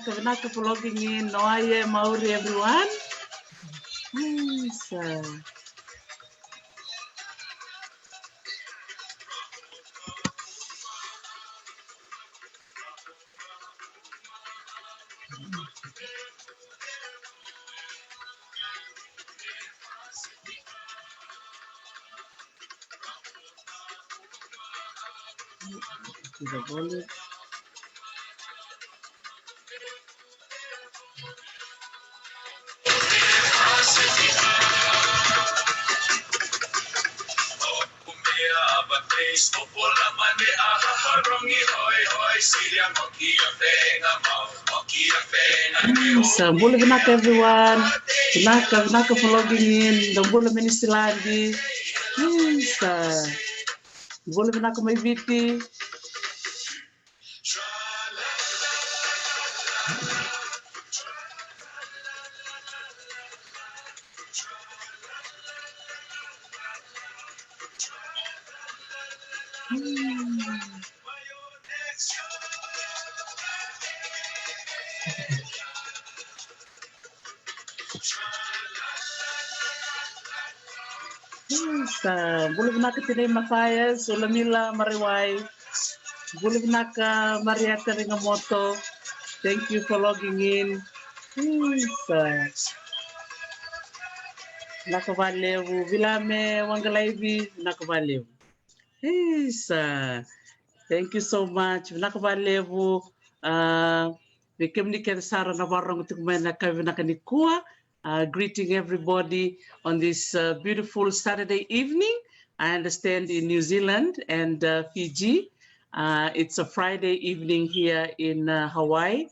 Vinaka for logging in. Noa'ia, Mauri, everyone. Bula Vinaka, everyone. Vinaka for logging in. Bula Ministilandi. Bula Vinaka may Viti. Bula Vinaka today Matthias, Ulamila Mariwai, Bula Vinaka Mariata Ringamoto. Thank you for logging in. Nakavalevu, Vilame Wangalaivi, Nakavalevu. Thank you so much. Nakavalevu. Greeting everybody on this beautiful Saturday evening. I understand in New Zealand and Fiji. It's a Friday evening here in Hawaii.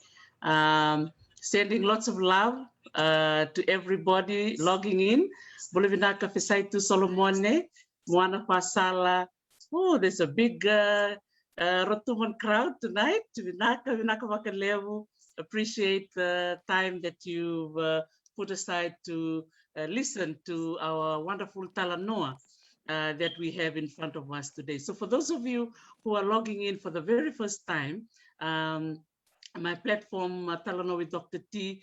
Sending lots of love to everybody logging in. Vinaka Fesaitu Solomone, Moana Pasala. Oh, there's a big Rotuman crowd tonight. Vinaka vakalevu. Appreciate the time that you've put aside to listen to our wonderful Talanoa that we have in front of us today. So for those of you who are logging in for the very first time, my platform, Talanoa with Dr. T,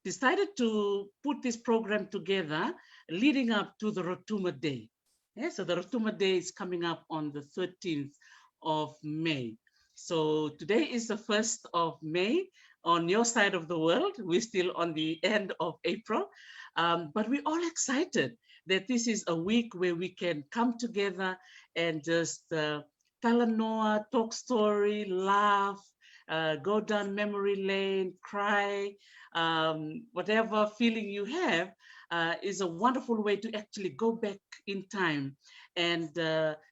decided to put this program together leading up to the Rotuma Day. Yeah, so the Rotuma Day is coming up on the 13th of May. So today is the 1st of May. On your side of the world, we're still on the end of April, but we're all excited that this is a week where we can come together and just Talanoa, talk story, laugh, go down memory lane, cry, whatever feeling you have is a wonderful way to actually go back in time and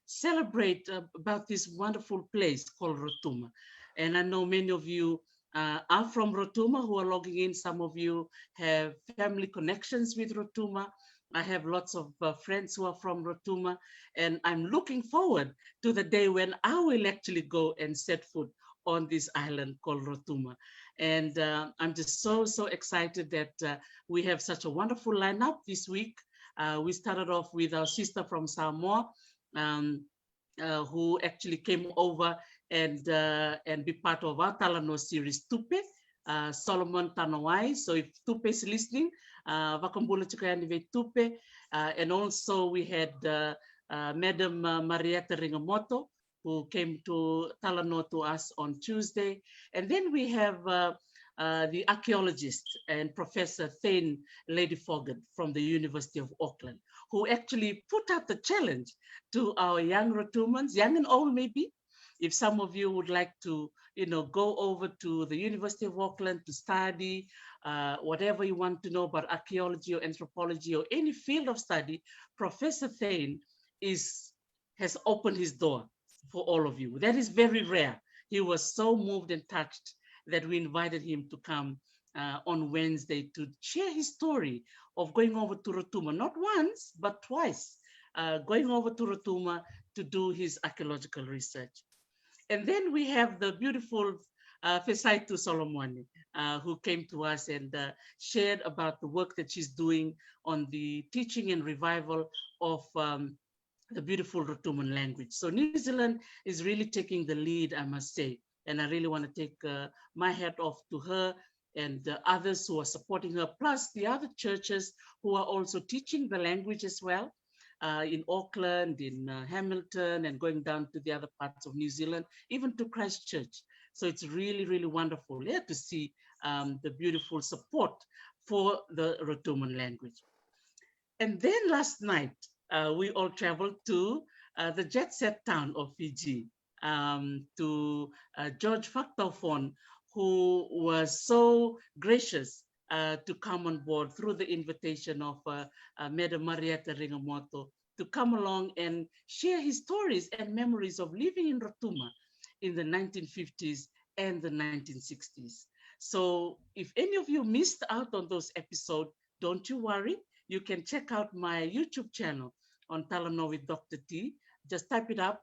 celebrate about this wonderful place called Rotuma. And I know many of you are from Rotuma who are logging in. Some of you have family connections with Rotuma. I have lots of friends who are from Rotuma, and I'm looking forward to the day when I will actually go and set foot on this island called Rotuma. And I'm just so excited that we have such a wonderful lineup this week. We started off with our sister from Samoa, who actually came over and be part of our Talanoa series, Tupe, Solomon Tanawai. So if Tupe is listening, Vakambula Chukayani Tupe. And also we had Madam Marietta Ringamoto, who came to Talanoa to us on Tuesday. And then we have the archaeologist and Professor Thane Lady Foggett from the University of Auckland, who actually put up the challenge to our young Rotumans, young and old maybe. If some of you would like to, go over to the University of Auckland to study whatever you want to know about archaeology or anthropology or any field of study, Professor Thane has opened his door for all of you. That is very rare. He was so moved and touched that we invited him to come on Wednesday to share his story of going over to Rotuma, not once, but twice, going over to Rotuma to do his archaeological research. And then we have the beautiful Fesaitu Solomone, who came to us and shared about the work that she's doing on the teaching and revival of the beautiful Rotuman language. So New Zealand is really taking the lead, I must say. And I really want to take my hat off to her and others who are supporting her, plus the other churches who are also teaching the language as well. In Auckland, in Hamilton, and going down to the other parts of New Zealand, even to Christchurch. So it's really, really wonderful to see the beautiful support for the Rotuman language. And then last night, we all traveled to the jet set town of Fiji, to George Factofon, who was so gracious to come on board through the invitation of Madam Marietta Ringamoto to come along and share his stories and memories of living in Rotuma in the 1950s and the 1960s. So if any of you missed out on those episodes, don't you worry. You can check out my YouTube channel on Talanoa with Dr. T. Just type it up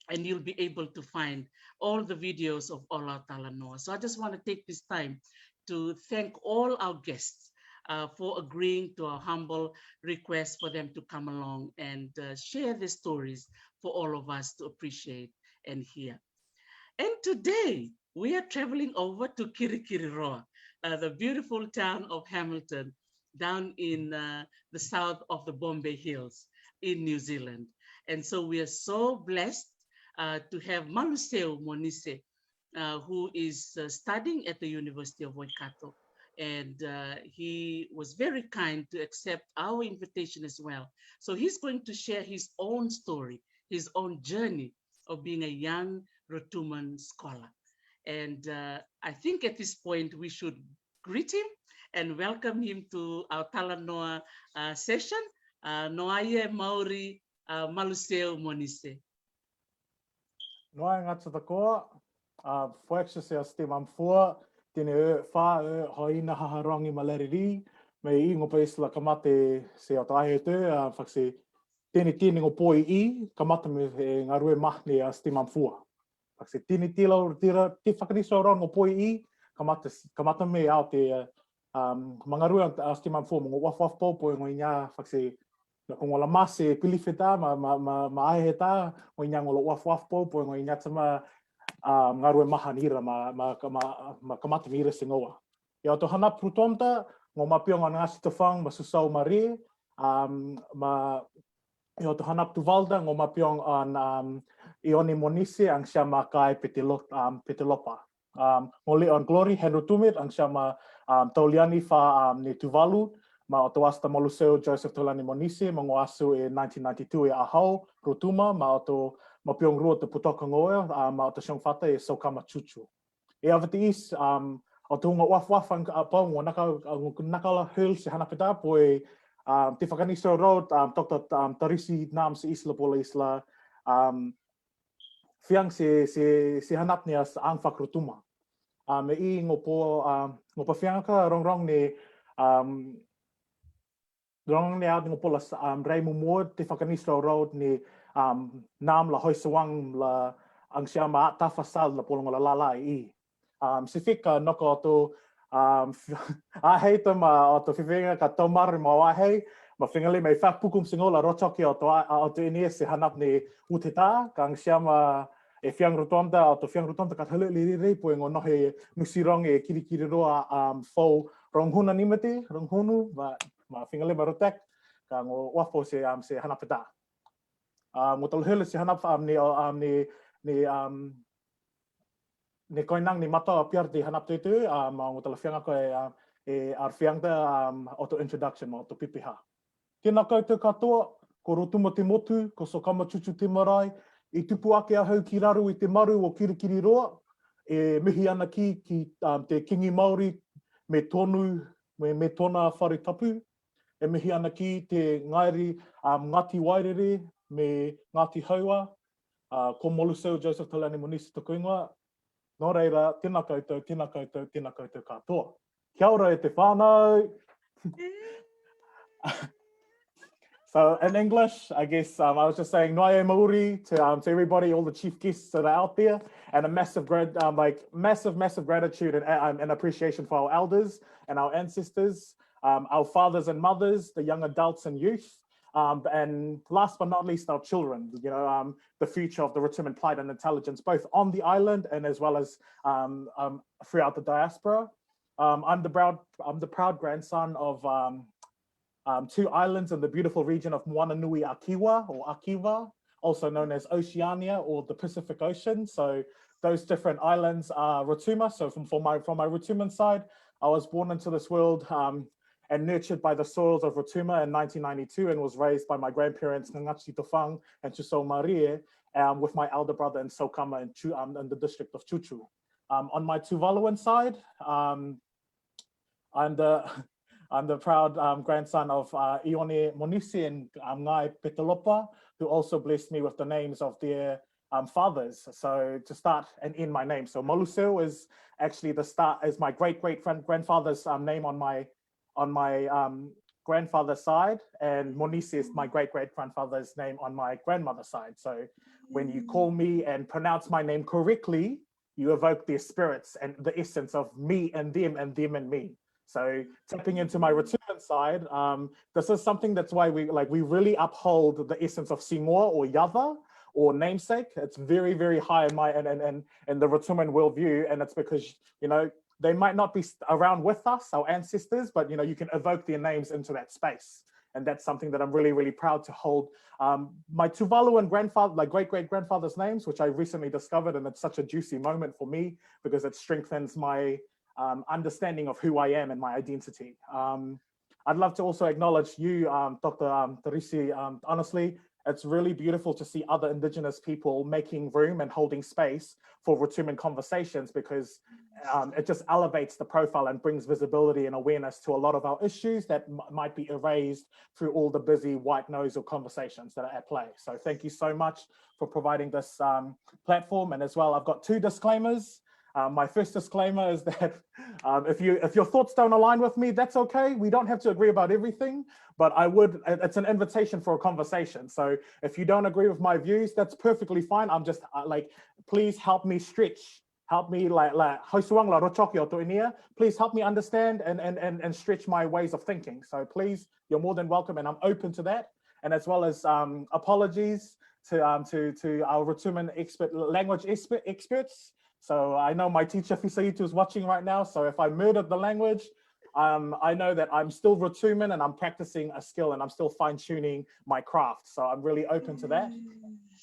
and you'll be able to find all the videos of all our Talanoa. So I just want to take this time to thank all our guests for agreeing to our humble request for them to come along and share their stories for all of us to appreciate and hear. And today we are traveling over to Kirikiriroa, the beautiful town of Hamilton, down in the south of the Bombay Hills in New Zealand. And so we are so blessed to have Maluseu Monise, who is studying at the University of Waikato. And he was very kind to accept our invitation as well. So he's going to share his own story, his own journey of being a young Rotuman scholar. And I think at this point we should greet him and welcome him to our Talanoa session. Noa'ia Mauri MALUSEU MONISE. Noa'ia ngata takoa, Faeksia se astimam fua, tine wha hoina haharongi maleriri, me I ngopa isla kamate se atahe te, whakse tini ngo poi I, kamata me ngarue mahne astimam fua. Whakse tini tila tira, ti whakariso ron ngo poi I, kamata me au te mangarue astimam fua, mo waf popo ngo inya whakse ko ngola mase pilifeta ma ahe ta o nya ngola waf popo ngo inya tama ngarue mahanira ma kamata mira singoa ya to hana prutomta ngo mapionga ngasi tofang masusau mari ma yo to hana tuvalda ngo mapiong an ioni monise ang siya kai petelopa ngoli on glory henrutumit ang siya tauliani fa ni tuvalu ma o te wasta Maluseu Joseph Tolani Monise ma ngoasu e 1992 e ahau Rotuma ma o to mapiong rua te putoka ngoe ma o te siongwhata e Sokama Chuchu. E awati is o te hunga wafwafang pa ngo nakala hul se hanapita po e te whakaniso road Dr. Tarisi Nam se isla pola isla fiang se hanap ni as angfak Rotuma. Me I ngopo fiang ka rong ni Rong ni out ng polas ray mumuod te whakanisro road ni nam la hoisawang la ang siya tafasal la polong la lalai I. Sifika noko to ahei to ma to fifinga ka tomar ma wahei ma fingali may whapukum singola rotoki o to ini se hanap ni utita kang siya e fiang rotonda o to fiang rotonda ka thale liri po ngo no he nusirong e kirikiriroa fo ronghuna nimete ronghunu ma fingali marotek ka ngo wafo se hanapeta ngotol hel se hanap ni koinang ni mata piar di hanap tu ma ngotol fianga ko e ar fianga auto introduction ma auto pipiha kina ko te katoa ko Rotuma te motu ko Sokama Chuchu te marae I tupu ake ahau ki raru I te maru o Kirikiriroa e mihi ana ki te kingi Māori me tona whare tapu e mihi ana ki te ngairi Ngati Wairere me Ngati Haua ko Maluseu Joseph Tolani Monise toku ingoa. Nō reira, tēnā koutou katoa. Kia ora e te whānau. So in English, I guess I was just saying Noa'ia Mauri to everybody, all the chief guests that are out there, and a massive massive gratitude and appreciation for our elders and our ancestors, our fathers and mothers, the young adults and youth, and last but not least, our children. You know, the future of the Rotuman plight and intelligence, both on the island and as well as throughout the diaspora. I'm the proud grandson of 2 islands in the beautiful region of Moana Nui Akiwa or Akiva, also known as Oceania or the Pacific Ocean. So those different islands are Rotuma. So from my Rotuman side, I was born into this world and nurtured by the soils of Rotuma in 1992 and was raised by my grandparents, Ngati Tofang and Chuso Marie, with my elder brother in Sokama in the district of Chuchu. On my Tuvaluan side, I'm the proud grandson of Ione Monise and Ngai Petalopa, who also blessed me with the names of their fathers. So to start and end my name. So Maluseu is actually the start, is my great-great-grandfather's name on my grandfather's side, and Monise is my great-great-grandfather's name on my grandmother's side. So when you call me and pronounce my name correctly, you evoke their spirits and the essence of me and them and me. So tapping into my Rotuman side, this is something that's why we really uphold the essence of Seymour or Yava or namesake. It's very, very high in my in the Rotuman worldview, and it's because, you know, they might not be around with us, our ancestors, but you know, you can evoke their names into that space. And that's something that I'm really, really proud to hold. My Tuvaluan grandfather, like great-great-grandfather's names, which I recently discovered, and it's such a juicy moment for me because it strengthens my understanding of who I am and my identity. I'd love to also acknowledge you, Dr. Tarisi. Honestly, it's really beautiful to see other Indigenous people making room and holding space for Rotuman conversations, because it just elevates the profile and brings visibility and awareness to a lot of our issues that might be erased through all the busy white noise or conversations that are at play. So thank you so much for providing this platform. And as well, I've got 2 disclaimers. My first disclaimer is that if your thoughts don't align with me, that's okay. We don't have to agree about everything, but it's an invitation for a conversation. So if you don't agree with my views, that's perfectly fine. I'm just please help me stretch. Help me please help me understand and stretch my ways of thinking. So please, you're more than welcome, and I'm open to that. And as well as apologies to our Rotuman language experts. So I know my teacher Fesaitu is watching right now. So if I murdered the language, I know that I'm still Rotuman and I'm practicing a skill and I'm still fine-tuning my craft. So I'm really open to that.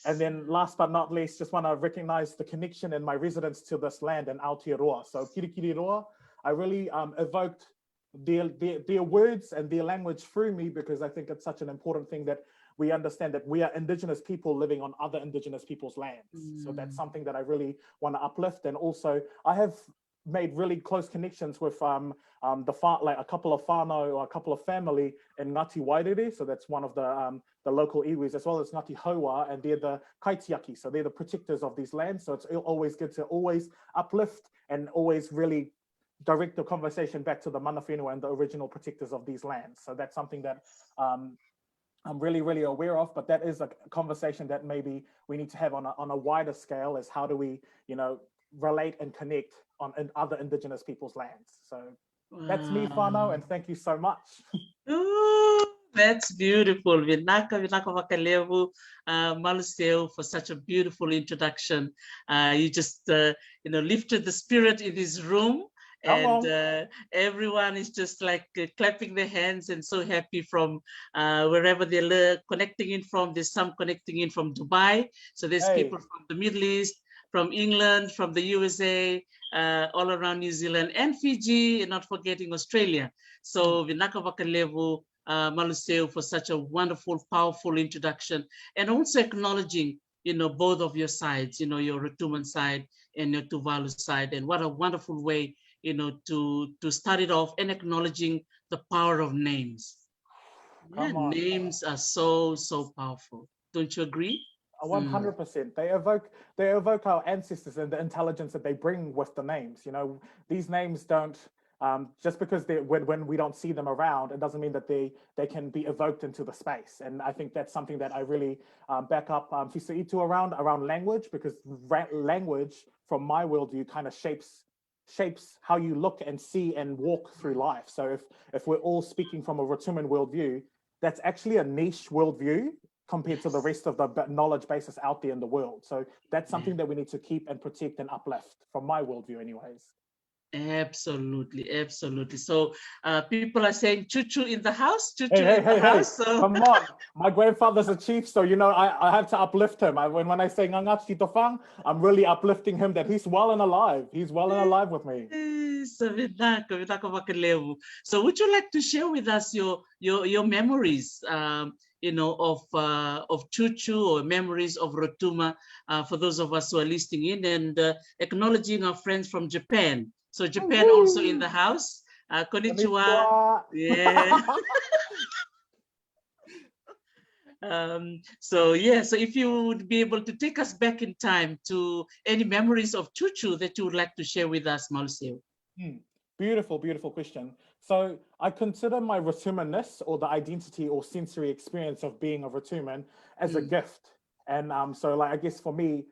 And then last but not least, just want to recognize the connection and my residence to this land in Aotearoa. So Kirikiriroa, I really evoked their words and their language through me, because I think it's such an important thing that we understand that we are Indigenous people living on other Indigenous people's lands. So that's something that I really want to uplift. And also I have made really close connections with a couple of whānau or a couple of family in Ngati Wairere. So that's one of the local iwis, as well as Ngati Haua, and they're the kaitiaki. So they're the protectors of these lands. So it's always good to always uplift and always really direct the conversation back to the mana whenua and the original protectors of these lands. So that's something that I'm really, really aware of, but that is a conversation that maybe we need to have on a wider scale, is how do we, you know, relate and connect in other Indigenous people's lands. So that's me, whānau, and thank you so much. Ooh, that's beautiful. Vinaka vakalevu, Maluseu, for such a beautiful introduction. You just, lifted the spirit in this room. And everyone is just like clapping their hands and so happy from wherever they're connecting in from. There's some connecting in from Dubai. So there's people from the Middle East, from England, from the USA, all around New Zealand and Fiji, and not forgetting Australia. So Vinaka vakalevu, Maluseu, for such a wonderful, powerful introduction, and also acknowledging, both of your sides, your Rotuman side and your Tuvalu side, and what a wonderful way, to start it off, and acknowledging the power of names. Names are so powerful. Don't you agree? 100%. They evoke our ancestors and the intelligence that they bring with the names. These names don't just because when we don't see them around, it doesn't mean that they can be evoked into the space. And I think that's something that I really back up Fesaitu around language, because language, from my worldview, kind of shapes how you look and see and walk through life. So if we're all speaking from a Rotuman worldview, that's actually a niche worldview compared to the rest of the knowledge bases out there in the world. So that's something that we need to keep and protect and uplift, from my worldview anyways. Absolutely, absolutely. So people are saying choo-choo in the house, choo-choo Hey, in the house. So come on. My grandfather's a chief, so you know I have to uplift him. When I say ngangach titofang, I'm really uplifting him, that he's well and alive. He's well and alive with me. So Vinaka vakalevu. So would you like to share with us your memories, you know, of choo-choo, or memories of Rotuma, for those of us who are listening in, and acknowledging our friends from Japan. So Japan also in the house. Konnichiwa. Yeah. So yeah, so if you would be able to take us back in time to any memories of choo-choo that you would like to share with us, Maluseu. Beautiful, beautiful question. So I consider my Rotumanness, or the identity or sensory experience of being a Rotuman, as a gift. And so like, I guess for me,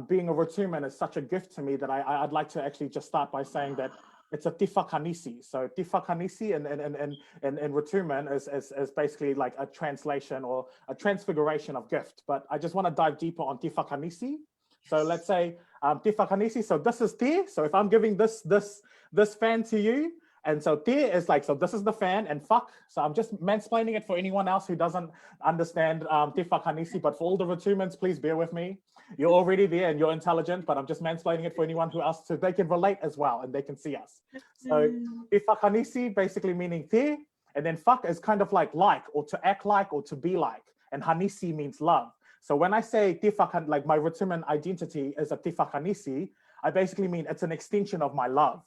being a Rotuman is such a gift to me that I'd like to actually just start by saying that it's a tifakanisi. So tifakanisi and Rotuman is basically like a translation or a transfiguration of gift. But I just want to dive deeper on tifakanisi. So let's say tifakanisi. So this is te. So if I'm giving this fan to you, and so te is like, so this is the fan, and fuck. So I'm just mansplaining it for anyone else who doesn't understand tifakanisi. But for all the Rotumans, please bear with me. You're already there and you're intelligent, but I'm just mansplaining it for anyone who else, so they can relate as well and they can see us. So tifakanisi basically meaning te, and then fuck is kind of like, or to act like, or to be like, and hanisi means love. So when I say tifakan, like my Rotuman identity is a tifakanisi, I basically mean it's an extension of my love.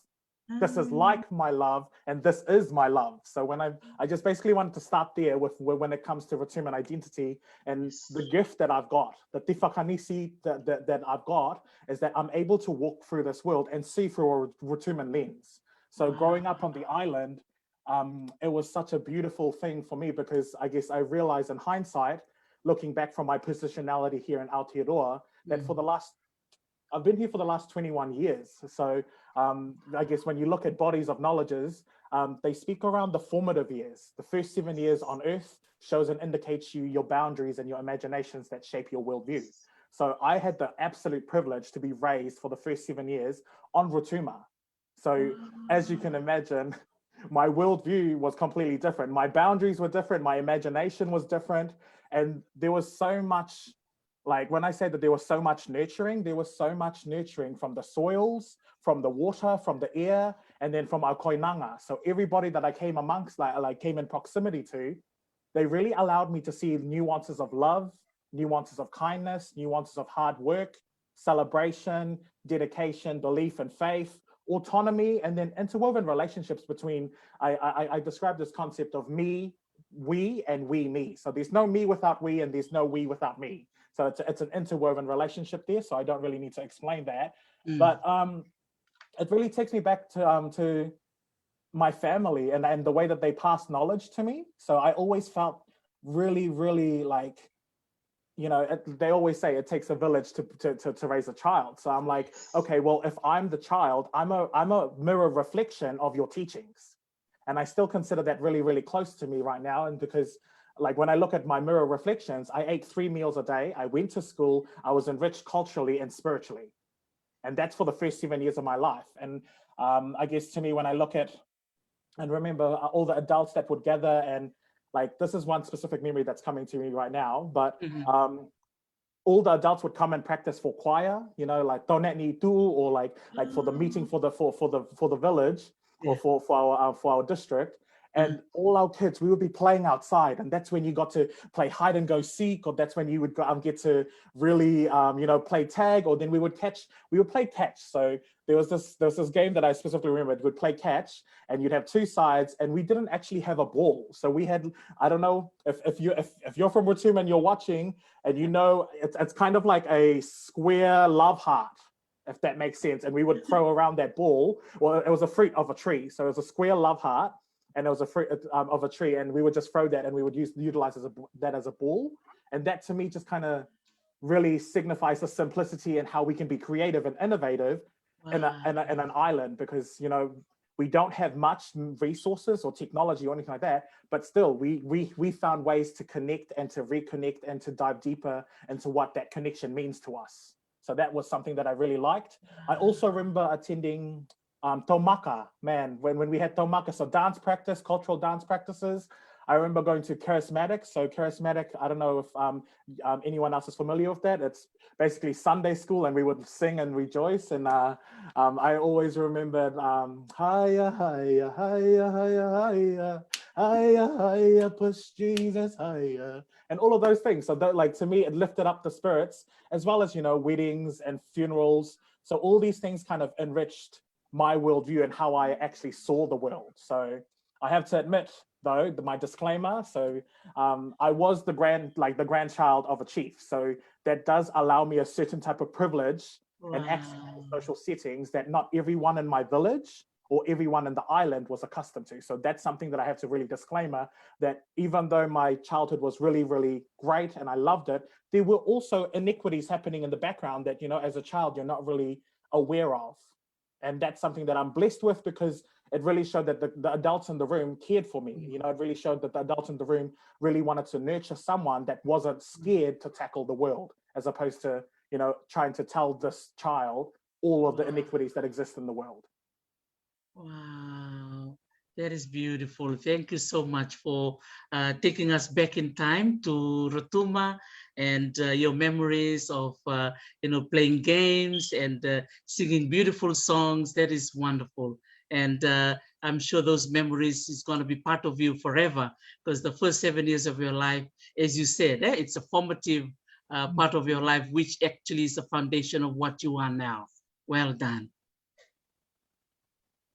This is like my love, and this is my love. So when I just basically wanted to start there with when it comes to Rotuman identity and the gift that I've got, the tifakanisi that I've got, is that I'm able to walk through this world and see through a Rotuman lens. So growing up on the island, it was such a beautiful thing for me, because I guess I realized in hindsight, looking back from my positionality here in Aotearoa, that I've been here for the last 21 years. So I guess when you look at bodies of knowledges, they speak around the formative years. The first 7 years on Earth shows and indicates your boundaries and your imaginations that shape your worldview. So I had the absolute privilege to be raised for the first 7 years on Rotuma. So as you can imagine, my worldview was completely different. My boundaries were different. My imagination was different. And there was so much, like when I say that there was so much nurturing, there was so much nurturing from the soils, from the water, from the air, and then from our koinanga. So everybody that I came amongst, like came in proximity to, they really allowed me to see nuances of love, nuances of kindness, nuances of hard work, celebration, dedication, belief and faith, autonomy, and then interwoven relationships between, I describe this concept of me, we, and we, me. So there's no me without we, and there's no we without me. So it's an interwoven relationship there. So I don't really need to explain that. But it really takes me back to my family and the way that they passed knowledge to me. So I always felt really, really like, you know, they always say it takes a village to raise a child. So I'm like, okay, well, if I'm the child, I'm a mirror reflection of your teachings. And I still consider that really, really close to me right now. And because like when I look at my mirror reflections, I ate 3 meals a day. I went to school. I was enriched culturally and spiritually. And that's for the first 7 years of my life. And I guess to me, when I look at and remember all the adults that would gather, and like, this is one specific memory that's coming to me right now, but all the adults would come and practice for choir, you know, like Tonetni Tu, or like for the meeting for the village, or for our district. And all our kids, we would be playing outside, and that's when you got to play hide and go seek, or that's when you would get to really, you know, play tag, or then we would play catch. So there was this game that I specifically remember. We would play catch, and you'd have 2 sides, and we didn't actually have a ball. So we had, I don't know if you're from Rotuman and you're watching, and you know, it's kind of like a square love heart. if that makes sense. And we would throw around that ball. Well, it was a fruit of a tree. So it was a square love heart, and it was a fruit of a tree. And we would just throw that, and we would utilize that as a ball. And that to me just kind of really signifies the simplicity and how we can be creative and innovative in an island, because, you know, we don't have much resources or technology or anything like that, but still we found ways to connect and to reconnect and to dive deeper into what that connection means to us. So that was something that I really liked. I also remember attending taumaka, man, when we had taumaka, so dance practice, cultural dance practices. I remember going to charismatic. So charismatic, I don't know if anyone else is familiar with that. It's basically Sunday school, and we would sing and rejoice. And I always remembered hiya, hiya, hiya, hiya, hiya, hiya, hiya, push Jesus higher, and all of those things. So that, like, to me, it lifted up the spirits, as well as, you know, weddings and funerals. So all these things kind of enriched my worldview and how I actually saw the world. So I have to admit, though, my disclaimer, so I was the grandchild of a chief. So that does allow me a certain type of privilege and access to social settings that not everyone in my village or everyone in the island was accustomed to. So that's something that I have to really disclaimer, that even though my childhood was really, really great and I loved it, there were also inequities happening in the background that, you know, as a child, you're not really aware of. And that's something that I'm blessed with, because it really showed that the adults in the room cared for me. You know, it really showed that the adults in the room really wanted to nurture someone that wasn't scared to tackle the world, as opposed to, you know, trying to tell this child all of the inequities that exist in the world. Wow, that is beautiful. Thank you so much for taking us back in time to Rotuma, and your memories of, you know, playing games and singing beautiful songs. That is wonderful. And I'm sure those memories is going to be part of you forever, because the first 7 years of your life, as you said, it's a formative part of your life, which actually is the foundation of what you are now. Well done.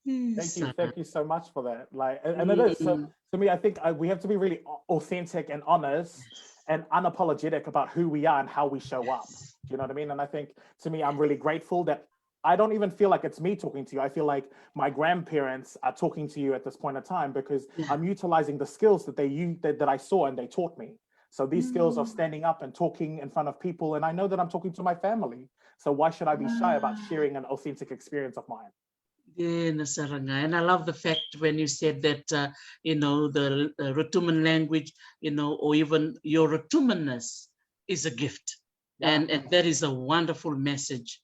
Thank you so much for that. Like, and it is, so to me, I think we have to be really authentic and honest and unapologetic about who we are and how we show up. Do you know what I mean? And I think, to me, I'm really grateful that I don't even feel like it's me talking to you. I feel like my grandparents are talking to you at this point in time, because I'm utilizing the skills that that I saw and they taught me. So these skills of standing up and talking in front of people, and I know that I'm talking to my family. So why should I be shy about sharing an authentic experience of mine? Yeah, Nasaranga. And I love the fact when you said that, you know, the Rotuman language, you know, or even your Rotumanness is a gift. And that is a wonderful message,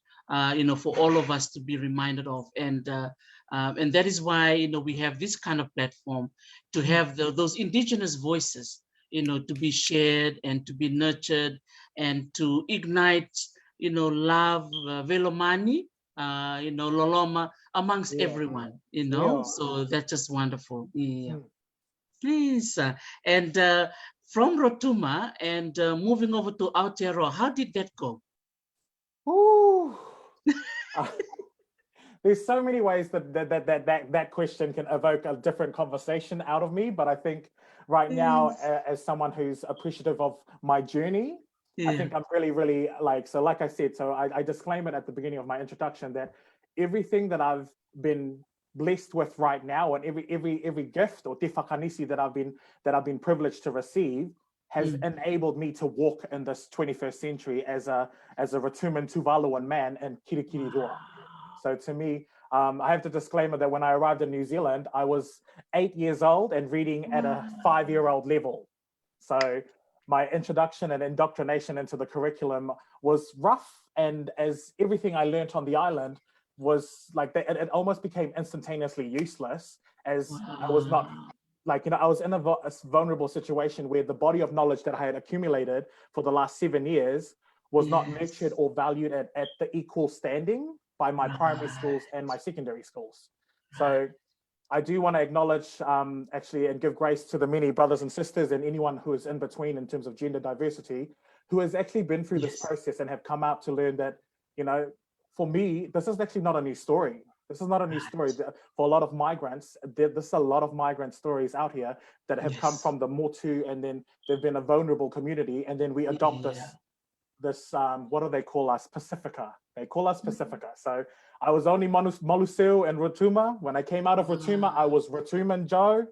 you know, for all of us to be reminded of. And that is why, you know, we have this kind of platform to have those indigenous voices, you know, to be shared and to be nurtured and to ignite, you know, love, velomani, you know, loloma amongst everyone, you know. So that's just wonderful. Please. And from Rotuma and moving over to Aotearoa, how did that go? Ooh. There's so many ways that question can evoke a different conversation out of me, but I think right now, as someone who's appreciative of my journey, I think I'm really, really like I said, so I disclaim it at the beginning of my introduction that everything that I've been blessed with right now, and every gift or te whakanisi that I've been privileged to receive, has enabled me to walk in this 21st century as a Rotuman Tuvaluan man in Kirikiri Roa. So to me, I have to disclaimer that when I arrived in New Zealand, I was 8 years old and reading at a 5-year-old level. So my introduction and indoctrination into the curriculum was rough, and as everything I learned on the island was like, it almost became instantaneously useless, as I was not, like, you know, I was in a vulnerable situation where the body of knowledge that I had accumulated for the last 7 years was not nurtured or valued at the equal standing by my primary schools and my secondary schools. So I do want to acknowledge actually and give grace to the many brothers and sisters and anyone who is in between in terms of gender diversity, who has actually been through this process and have come out to learn that, you know, for me, this is actually not a new story. This is not a new story. For a lot of migrants, there's a lot of migrant stories out here that have come from the Motu, and then they've been a vulnerable community, and then we adopt this this what do they call us? Pacifica. They call us Pacifica. So I was only Maluseu and Rotuma. When I came out of Rotuma, I was Rotuman Joe.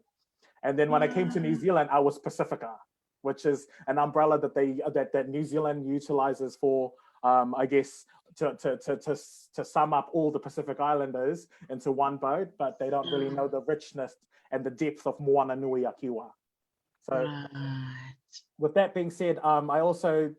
And then when I came to New Zealand, I was Pacifica, which is an umbrella that that New Zealand utilizes for, I guess, to sum up all the Pacific Islanders into one boat, but they don't really know the richness and the depth of Moana Nui a Kiwa. So with that being said, I also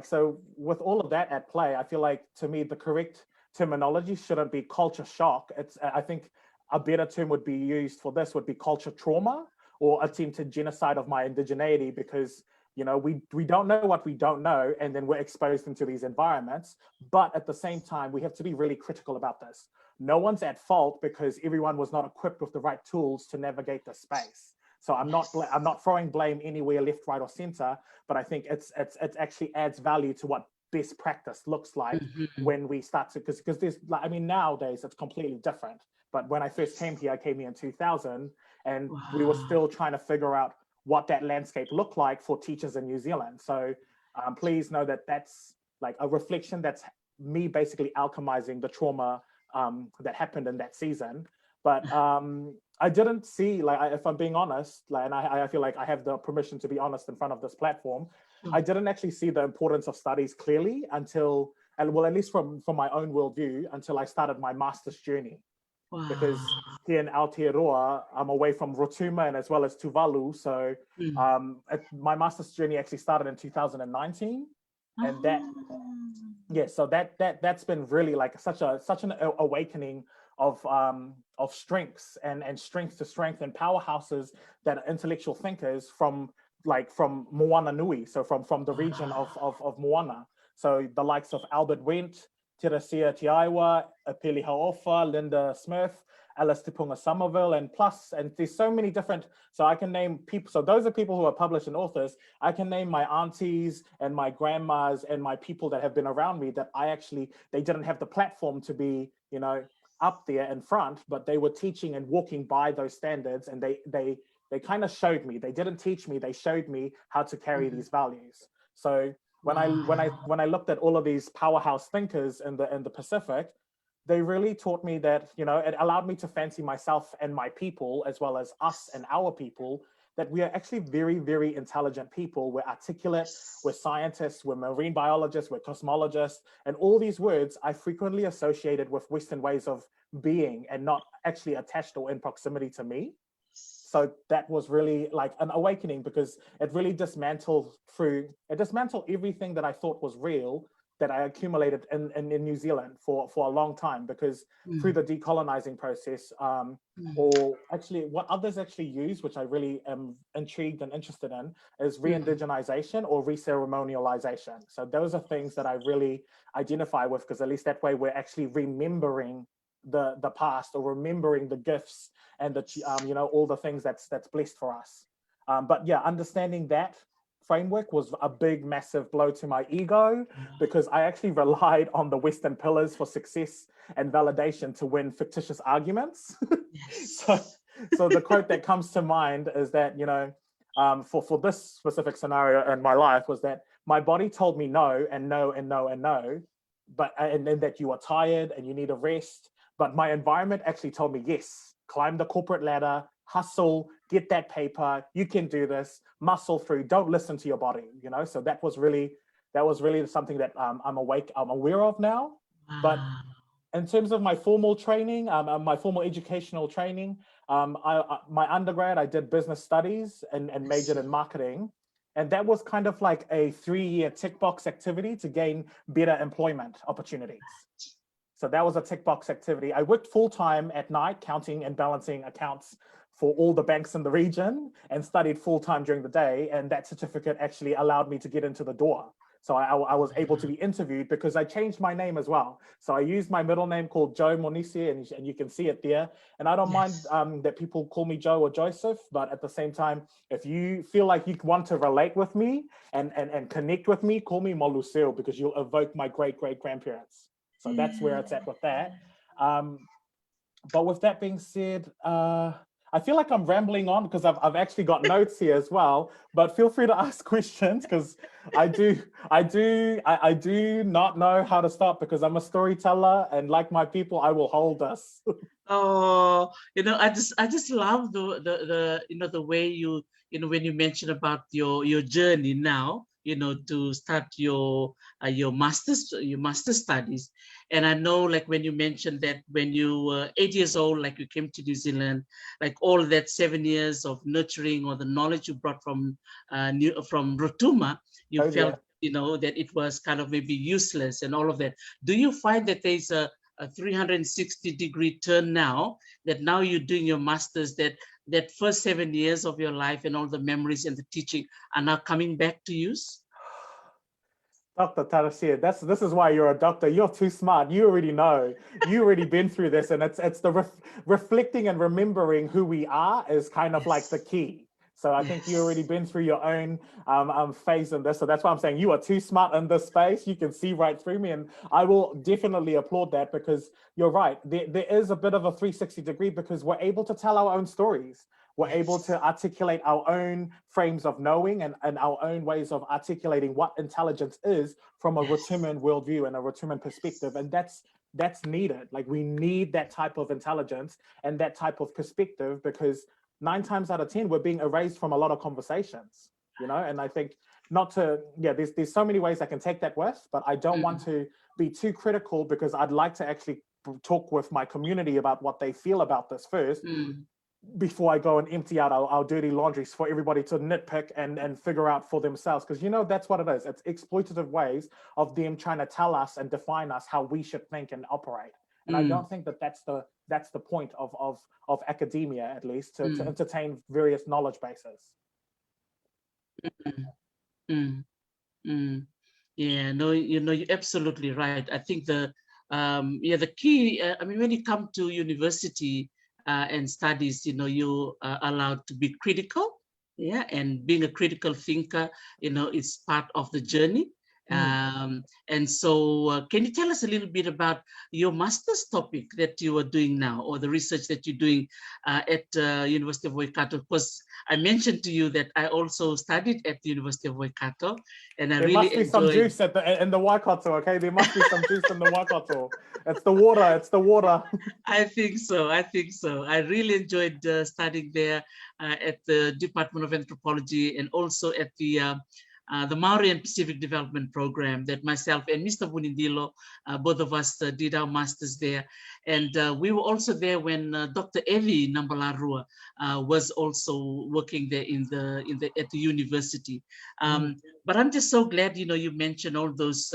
so with all of that at play, I feel like, to me, the correct terminology shouldn't be culture shock. I think a better term would be used for this would be culture trauma or attempted genocide of my indigeneity, because, you know, we don't know what we don't know, and then we're exposed into these environments. But at the same time, we have to be really critical about this. No one's at fault because everyone was not equipped with the right tools to navigate the space. So I'm not throwing blame anywhere, left, right, or center, but I think it actually adds value to what best practice looks like when we start to, because there's, I mean, nowadays it's completely different. But when I first came here, I came here in 2000, and we were still trying to figure out what that landscape looked like for teachers in New Zealand. So please know that that's like a reflection, that's me basically alchemizing the trauma that happened in that season. But I didn't see, if I'm being honest, and I feel like I have the permission to be honest in front of this platform, I didn't actually see the importance of studies clearly until, well, at least from my own worldview, until I started my master's journey. Because here in Aotearoa, I'm away from Rotuma and as well as Tuvalu. So my master's journey actually started in 2019. And so that's been really like such an awakening of strengths and strength to strength and powerhouses that are intellectual thinkers from Moana Nui, so from the region of Moana. So the likes of Albert Wendt, Tirasia Tiaiwa, Apeli Haofa, Linda Smith, Alice Tipunga Somerville, and there's so many different, so I can name people, so those are people who are published and authors. I can name my aunties and my grandmas and my people that have been around me that they didn't have the platform to be, you know, up there in front, but they were teaching and walking by those standards, and they kind of showed me. They didn't teach me, they showed me how to carry these values. So when I looked at all of these powerhouse thinkers in the Pacific, they really taught me that, you know, it allowed me to fancy myself and my people, as well as us and our people, that we are actually very, very intelligent people. We're articulate, we're scientists, we're marine biologists, we're cosmologists, and all these words I frequently associated with Western ways of being and not actually attached or in proximity to me. So that was really like an awakening, because it really dismantled everything that I thought was real, that I accumulated in New Zealand for a long time, because through the decolonizing process, or actually what others actually use, which I really am intrigued and interested in, is re-indigenization or re-ceremonialization. So those are things that I really identify with, because at least that way we're actually remembering the past, or remembering the gifts and the you know, all the things that's blessed for us. But yeah, understanding that framework was a big, massive blow to my ego, because I actually relied on the Western pillars for success and validation to win fictitious arguments. So the quote that comes to mind is that, you know, for this specific scenario in my life, was that my body told me no and no and no and no, and then that you are tired and you need a rest. But my environment actually told me, yes, climb the corporate ladder, hustle, get that paper, you can do this, muscle through, don't listen to your body, you know? So that was really something that I'm aware of now. But in terms of my formal training, my formal educational training, my undergrad, I did business studies and majored in marketing. And that was kind of like a 3-year tick box activity to gain better employment opportunities. So that was a tick box activity. I worked full-time at night, counting and balancing accounts for all the banks in the region, and studied full-time during the day. And that certificate actually allowed me to get into the door. So I was able to be interviewed, because I changed my name as well. So I used my middle name called Joe Monise, and you can see it there. And I don't mind that people call me Joe or Joseph, but at the same time, if you feel like you want to relate with me and connect with me, call me Maluseu, because you'll evoke my great-great-grandparents. So that's where it's at with that. But with that being said, I I feel like I'm rambling on because I've actually got notes here as well, but feel free to ask questions because I do not know how to start because I'm a storyteller and like my people, I will hold us. Oh, I just love the the way when you mention about your journey now, to start your master studies. And I know, like, when you mentioned that when you were 8 years old, like, you came to New Zealand, like all that 7 years of nurturing or the knowledge you brought from Rotuma, you Oh, felt, yeah. that it was kind of maybe useless and all of that. Do you find that there's a 360-degree turn now, that now you're doing your masters, that first 7 years of your life and all the memories and the teaching are now coming back to use? Dr. Tarasia, this is why you're a doctor. You're too smart. You already know. You already been through this, and it's the reflecting and remembering who we are is kind of like the Yes. key. So I think you already Yes. been through your own phase in this. So that's why I'm saying you are too smart in this space. You can see right through me, and I will definitely applaud that because you're right. There is a bit of a 360-degree because we're able to tell our own stories. We're able to Yes. articulate our own frames of knowing and our own ways of articulating what intelligence is from a Yes. Rotuman worldview and a Rotuman perspective. And that's needed. Like we need that type of intelligence and that type of perspective because 9 times out of 10, we're being erased from a lot of conversations, and I think there's so many ways I can take that with, but I don't want Mm, to be too critical because I'd like to actually talk with my community about what they feel about this first mm, before I go and empty out our dirty laundries for everybody to nitpick and figure out for themselves. Because that's what it is. It's exploitative ways of them trying to tell us and define us how we should think and operate. And I mm, don't think that that's the point of academia, at least, to mm, entertain various knowledge bases. mm, mm, mm. Yeah, no, you're absolutely right. I think the key, I mean, when you come to university and studies, you are allowed to be critical. Yeah, and being a critical thinker, is part of the journey. Mm. And so, can you tell us a little bit about your master's topic that you are doing now, or the research that you're doing at University of Waikato? Because I mentioned to you that I also studied at the University of Waikato, and I There really must be some enjoyed. juice in the Waikato, okay? There must be some juice in the Waikato. It's the water. It's the water. I think so. I think so. I really enjoyed studying there at the Department of Anthropology, and also at the Maori and Pacific Development Program that myself and Mr. Bunindilo, both of us did our masters there. And we were also there when Dr. Evi Nambalarua was also working there at the university. Mm. But I'm just so glad, you mentioned all those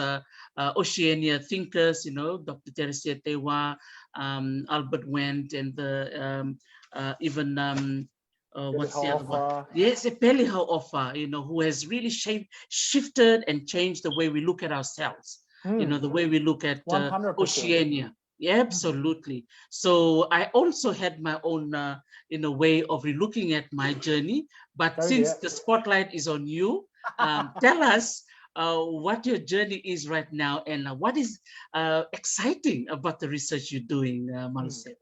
Oceania thinkers, Dr. Teresia Tewa, Albert Wendt, and even Really what's the how other one? offer. Yes, Peliho Offa, who has really shifted and changed the way we look at ourselves, Mm. the way we look at 100%. Oceania. Yeah, Mm. absolutely. So I also had my own, way of relooking at my journey. But Go since there. the spotlight is on you, tell us what your journey is right now, and what is exciting about the research you're doing, Mm. Maluseu.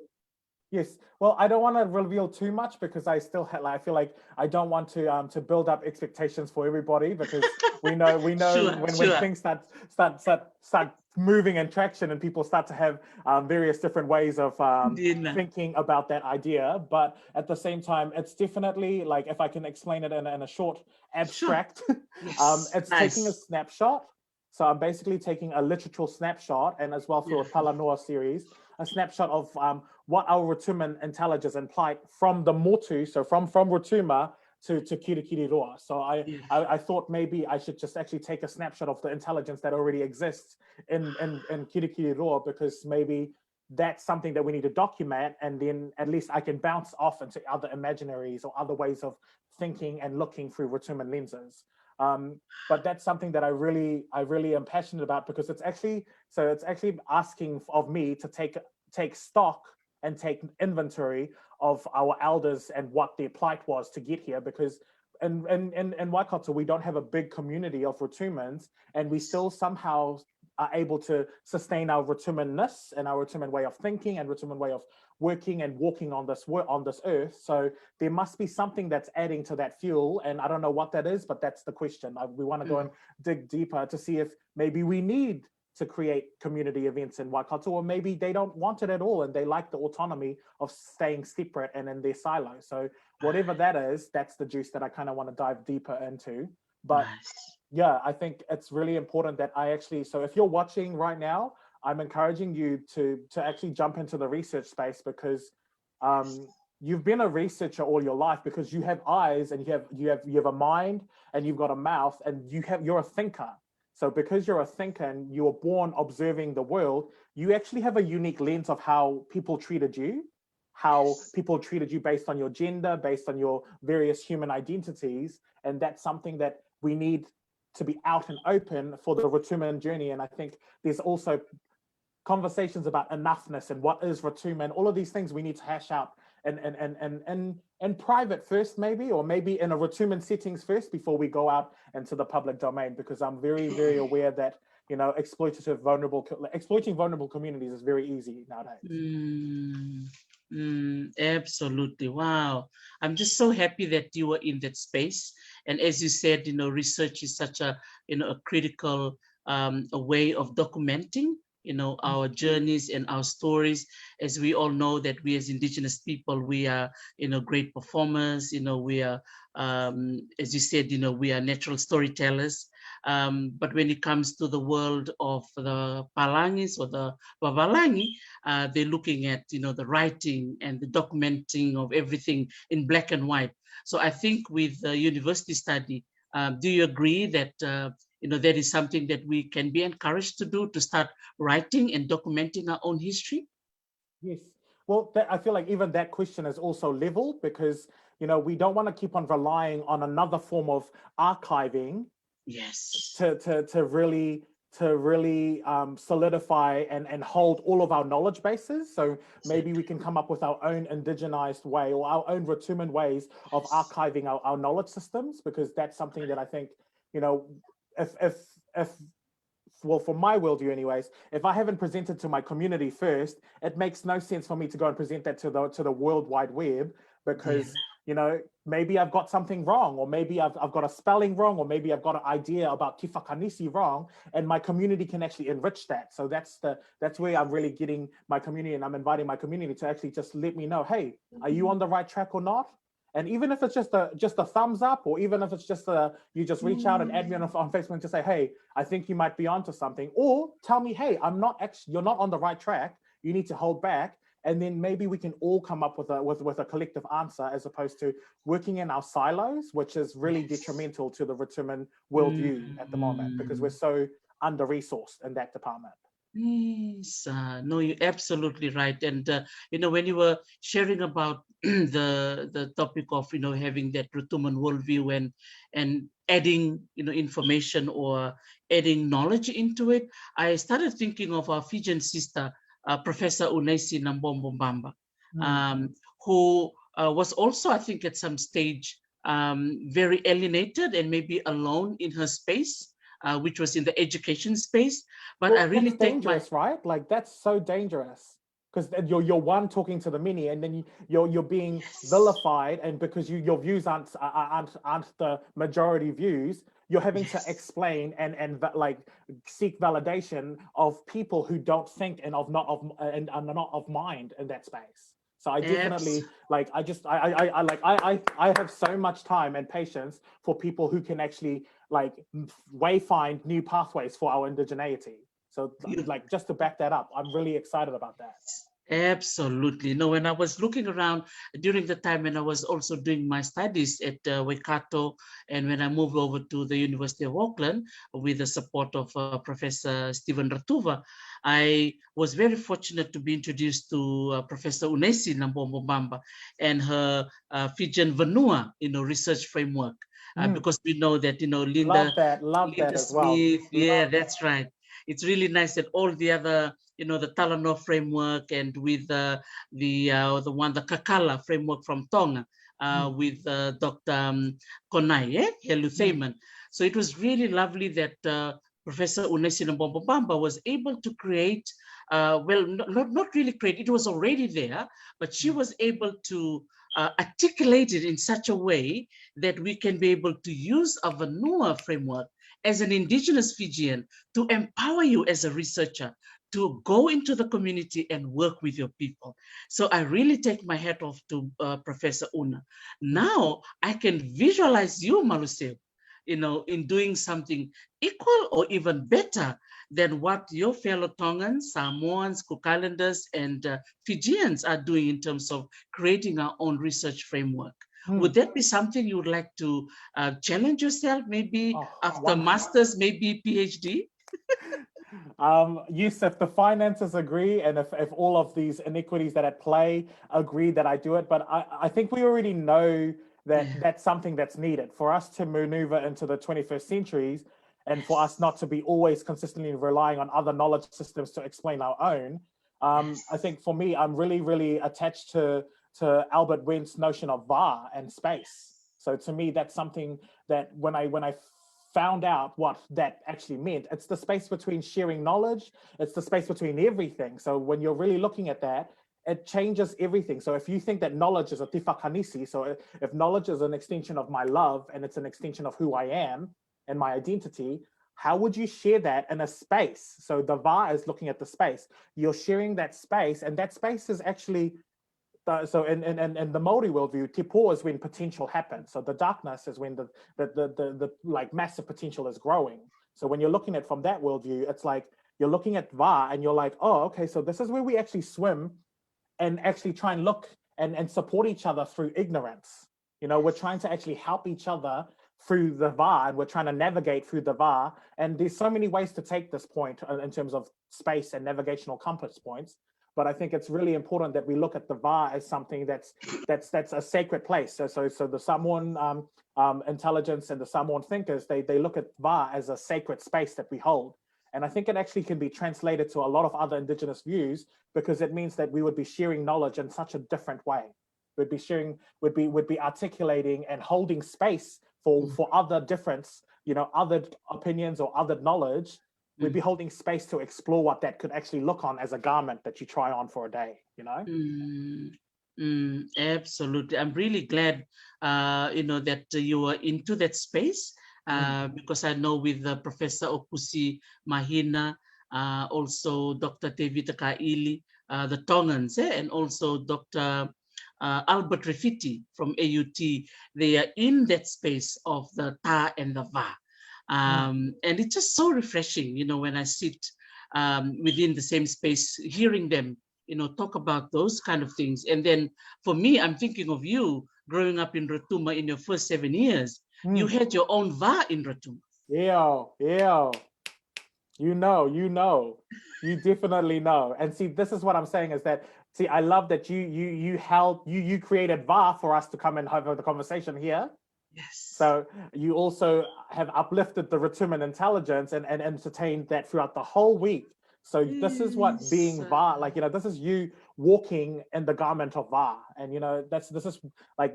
Yes. Well, I don't want to reveal too much because I still I feel like I don't want to build up expectations for everybody because we know Sure, when sure. things start moving and traction and people start to have various different ways of Dina. thinking about that idea. But at the same time, it's definitely like if I can explain it in a short Sure. abstract, Yes. it's taking a Nice. snapshot. So I'm basically taking a literal snapshot and as well through a Beautiful. Talanoa series, a snapshot of what our Rotuman intelligence implied from the motu, so from Rotuma to Kirikiri Roa. So Beautiful. I thought maybe I should just actually take a snapshot of the intelligence that already exists in Kirikiri Roa because maybe that's something that we need to document and then at least I can bounce off into other imaginaries or other ways of thinking and looking through Rotuman lenses. But that's something that I really am passionate about because it's actually asking of me to take stock and take inventory of our elders and what their plight was to get here because in Waikato we don't have a big community of Rotumans and we still somehow are able to sustain our Rotumanness and our Rotuman way of thinking and Rotuman way of working and walking on this earth. So there must be something that's adding to that fuel, and I don't know what that is, but that's the question. We want to go and dig deeper to see if maybe we need to create community events in Waikato, or maybe they don't want it at all and they like the autonomy of staying separate and in their silo. So whatever that is, that's the juice that I kind of want to dive deeper into. But yeah, I think it's really important that I actually, so if you're watching right now, I'm encouraging you to actually jump into the research space, because you've been a researcher all your life, because you have eyes and you have a mind and you've got a mouth and you're a thinker. So because you're a thinker and you were born observing the world, you actually have a unique lens of how people treated you, how people treated you based on your gender, based on your various human identities. And that's something that we need to be out and open for the Rotuman journey. And I think there's also conversations about enoughness and what is Rotuman, all of these things we need to hash out and private first, maybe, or maybe in a Rotuman settings first before we go out into the public domain, because I'm very, very aware that, you know, exploiting vulnerable communities is very easy nowadays. Absolutely. Wow. I'm just so happy that you were in that space. And as you said, you know, research is such a, you know, a critical a way of documenting, you know, our journeys and our stories. As we all know that we as Indigenous people, we are, you know, great performers, you know, we are, as you said, you know, we are natural storytellers. But when it comes to the world of the Palangis or the Wavalangi, they're looking at, you know, the writing and the documenting of everything in black and white. So I think with the university study, do you agree that you know, that is something that we can be encouraged to do, to start writing and documenting our own history? Yes. Well, I feel like even that question is also level, because, you know, we don't want to keep on relying on another form of archiving. Yes. To really solidify and hold all of our knowledge bases. So maybe we can come up with our own indigenized way or our own Rotuman ways of archiving our knowledge systems, because that's something that I think, you know, if well, for my worldview anyways, if I haven't presented to my community first, it makes no sense for me to go and present that to the World Wide Web, because you know, maybe I've got something wrong, or maybe I've got a spelling wrong, or maybe I've got an idea about kifakanisi wrong, and my community can actually enrich that. So that's where I'm really getting my community, and I'm inviting my community to actually just let me know, hey, are you on the right track or not? And even if it's just a thumbs up, or even if it's just you just reach out and add me on Facebook and just say, hey, I think you might be onto something, or tell me, hey, you're not on the right track, you need to hold back. And then maybe we can all come up with a collective answer, as opposed to working in our silos, which is really detrimental to the Rotuman worldview at the moment, because we're so under-resourced in that department. Yes, no, you're absolutely right. And you know, when you were sharing about the topic of, you know, having that Rotuman worldview and adding, you know, information or adding knowledge into it, I started thinking of our Fijian sister, Professor Unesi Nambombamba, who was also, I think, at some stage very alienated and maybe alone in her space. Which was in the education space, but I really that's dangerous, right? Like, that's so dangerous, because you're one talking to the many, and then you're being vilified, and because your views aren't the majority views, you're having to explain and like seek validation of people who don't think and are not of mind in that space. So I definitely like, I have so much time and patience for people who can actually like find new pathways for our indigeneity. So like, just to back that up, I'm really excited about that. Absolutely. No, when I was looking around during the time when I was also doing my studies at Waikato, and when I moved over to the University of Auckland with the support of Professor Stephen Ratuva, I was very fortunate to be introduced to Professor Unesi Nambombamba and her Fijian Vanua, you know, research framework, because we know that, you know, Linda as well. Smith, that's right. It's really nice that all the other, you know, the Talanoa framework, and with the Kakala framework from Tonga, with Dr. Konai, Helu Thayman. So it was really lovely that Professor Unesina was able to create, well, not really create, it was already there, but she was able to articulate it in such a way that we can be able to use a Vanua framework as an indigenous Fijian to empower you as a researcher to go into the community and work with your people. So I really take my hat off to Professor Una. Now I can visualize you, Maluseu, in doing something equal or even better than what your fellow Tongans, Samoans, Cook Islanders, and Fijians are doing in terms of creating our own research framework. Would that be something you would like to challenge yourself, maybe after master's, maybe PhD? Yes, if the finances agree and if all of these inequities that at play agree that I do it, but I think we already know that that's something that's needed for us to maneuver into the 21st centuries and for us not to be always consistently relying on other knowledge systems to explain our own. I think for me, I'm really, really attached to Albert Wendt's notion of va and space. So to me, that's something that when I found out what that actually meant, it's the space between sharing knowledge, it's the space between everything. So when you're really looking at that, it changes everything. So if you think that knowledge is a tifakanisi, so if knowledge is an extension of my love and it's an extension of who I am and my identity, how would you share that in a space? So the va is looking at the space. You're sharing that space, and that space is actually, so in the Maori worldview, te po is when potential happens. So the darkness is when the like massive potential is growing. So when you're looking at from that worldview, it's like you're looking at va and you're like, oh, okay, so this is where we actually swim and actually try and look and support each other through ignorance. We're trying to actually help each other through the va, and we're trying to navigate through the va. And there's so many ways to take this point in terms of space and navigational compass points. But I think it's really important that we look at the va as something that's a sacred place. So the Samoan intelligence and the Samoan thinkers, they look at va as a sacred space that we hold. And I think it actually can be translated to a lot of other indigenous views, because it means that we would be sharing knowledge in such a different way. We'd be sharing, would be articulating and holding space for other difference, other opinions or other knowledge. We'd be holding space to explore what that could actually look on as a garment that you try on for a day, Absolutely. I'm really glad, that you were into that space, because I know with Professor Okusi Mahina, also Dr. David Kaili, the Tongans, and also Dr. Albert Refiti from AUT, they are in that space of the ta and the va. And it's just so refreshing, when I sit within the same space, hearing them, talk about those kind of things. And then for me, I'm thinking of you growing up in Rotuma in your first 7 years. You had your own va in Rotuma. Yeah. You definitely know. And see, this is what I'm saying is that, see, I love that you created va for us to come and have the conversation here. Yes. So you also have uplifted the Rotuman intelligence and entertained that throughout the whole week. So this is what being va, this is you walking in the garment of va. And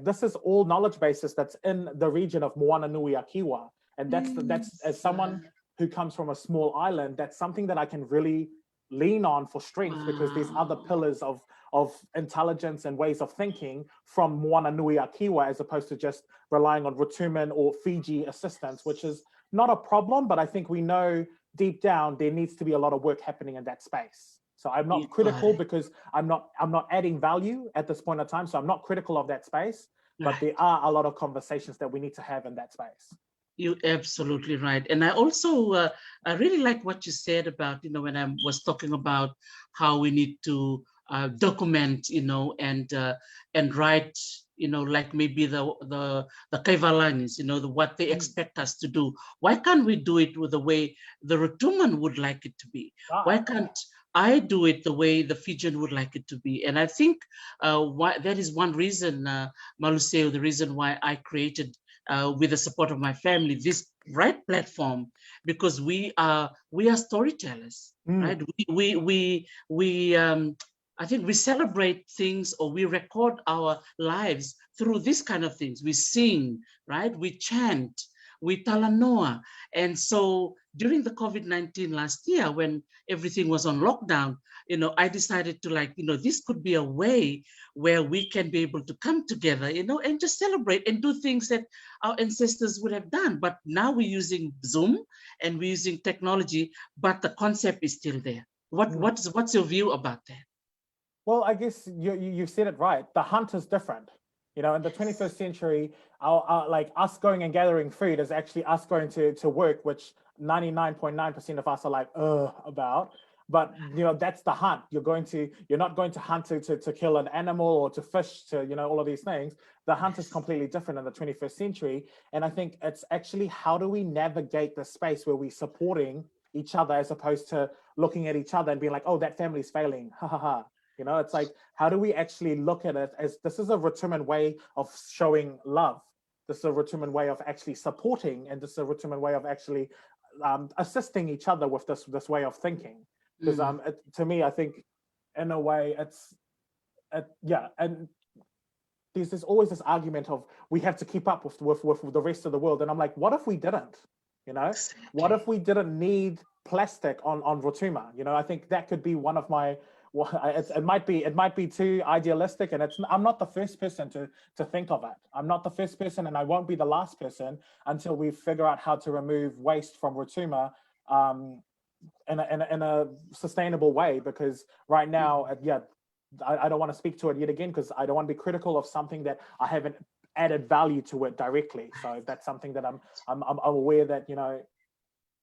this is all knowledge bases that's in the region of Moana Nui a Kiwa. And that's as someone who comes from a small island, that's something that I can really lean on for strength, because there's other pillars of intelligence and ways of thinking from Moana Nui a Kiwa, as opposed to just relying on Rotuman or Fiji assistance, which is not a problem, but I think we know deep down there needs to be a lot of work happening in that space. So I'm not critical, because I'm not adding value at this point in time. So I'm not critical of that space, but there are a lot of conversations that we need to have in that space. You're absolutely right. And I also, I really like what you said about, when I was talking about how we need to document, and write, like maybe the kaivalanis, what they expect us to do. Why can't we do it with the way the Rotuman would like it to be? Why can't I do it the way the Fijian would like it to be? And I think that is one reason, Maluseu, the reason why I created, with the support of my family, this right platform, because we are storytellers, right? I think we celebrate things, or we record our lives through this kind of things. We sing, right? We chant, we talanoa. And so during the COVID-19 last year, when everything was on lockdown, I decided to this could be a way where we can be able to come together, and just celebrate and do things that our ancestors would have done. But now we're using Zoom and we're using technology, but the concept is still there. What's your view about that? Well, I guess you've said it right. The hunt is different. In the 21st century, our like us going and gathering food is actually us going to work, which 99.9% of us are like, about. But, that's the hunt. You're not going to hunt to kill an animal or to fish, to, all of these things. The hunt is completely different in the 21st century. And I think it's actually, how do we navigate the space where we're supporting each other as opposed to looking at each other and being like, oh, that family's failing, ha ha ha. It's like, how do we actually look at it as this is a Rotuman way of showing love? This is a Rotuman way of actually supporting, and this is a Rotuman way of actually assisting each other with this way of thinking. Because to me, I think in a way and there's always this argument of we have to keep up with the rest of the world. And I'm like, what if we didn't? What if we didn't need plastic on Rotuma? I think that could be one of my, it might be too idealistic, and I'm not the first person to think of it. I'm not the first person, and I won't be the last person until we figure out how to remove waste from Rotuma in a sustainable way. Because right now, I don't want to speak to it yet again because I don't want to be critical of something that I haven't added value to it directly. So that's something that I'm aware that,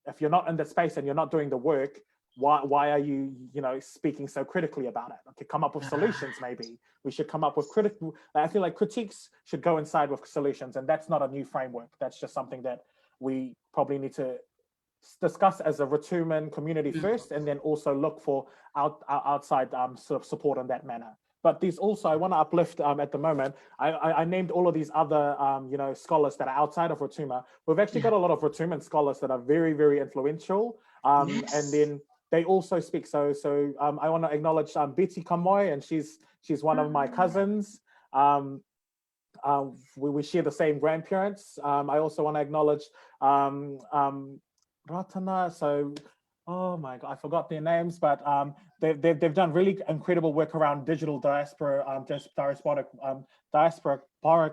if you're not in the space and you're not doing the work, why are you, speaking so critically about it? Okay, come up with solutions. Maybe we should come up with critical. I feel like critiques should go inside with solutions, and that's not a new framework. That's just something that we probably need to discuss as a Rotuman community first, and then also look for outside sort of support in that manner. But these also, I want to uplift at the moment. I named all of these other, scholars that are outside of Rotuma. We've actually got a lot of Rotuman scholars that are very, very influential. And then they also speak. So I want to acknowledge Viti, and she's one of my cousins. We share the same grandparents. I also want to acknowledge Ratana. So, oh my God, I forgot their names, but they've done really incredible work around digital diasporic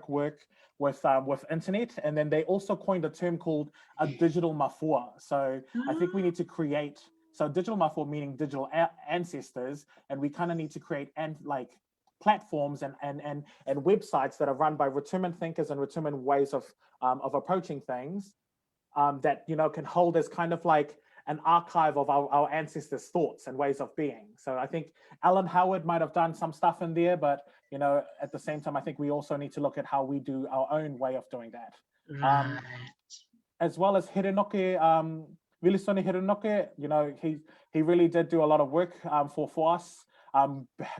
work with internet, and then they also coined a term called a digital mafua. So I think we need to create, so digital mafua meaning digital ancestors, and we kind of need to create platforms and websites that are run by Rotuman thinkers and Rotuman ways of approaching things that can hold as kind of like an archive of our ancestors' thoughts and ways of being. So I think Alan Howard might have done some stuff in there, but at the same time, I think we also need to look at how we do our own way of doing that. Right. As well as Hirinoke, Vilisoni Hirinoke, he really did do a lot of work for us,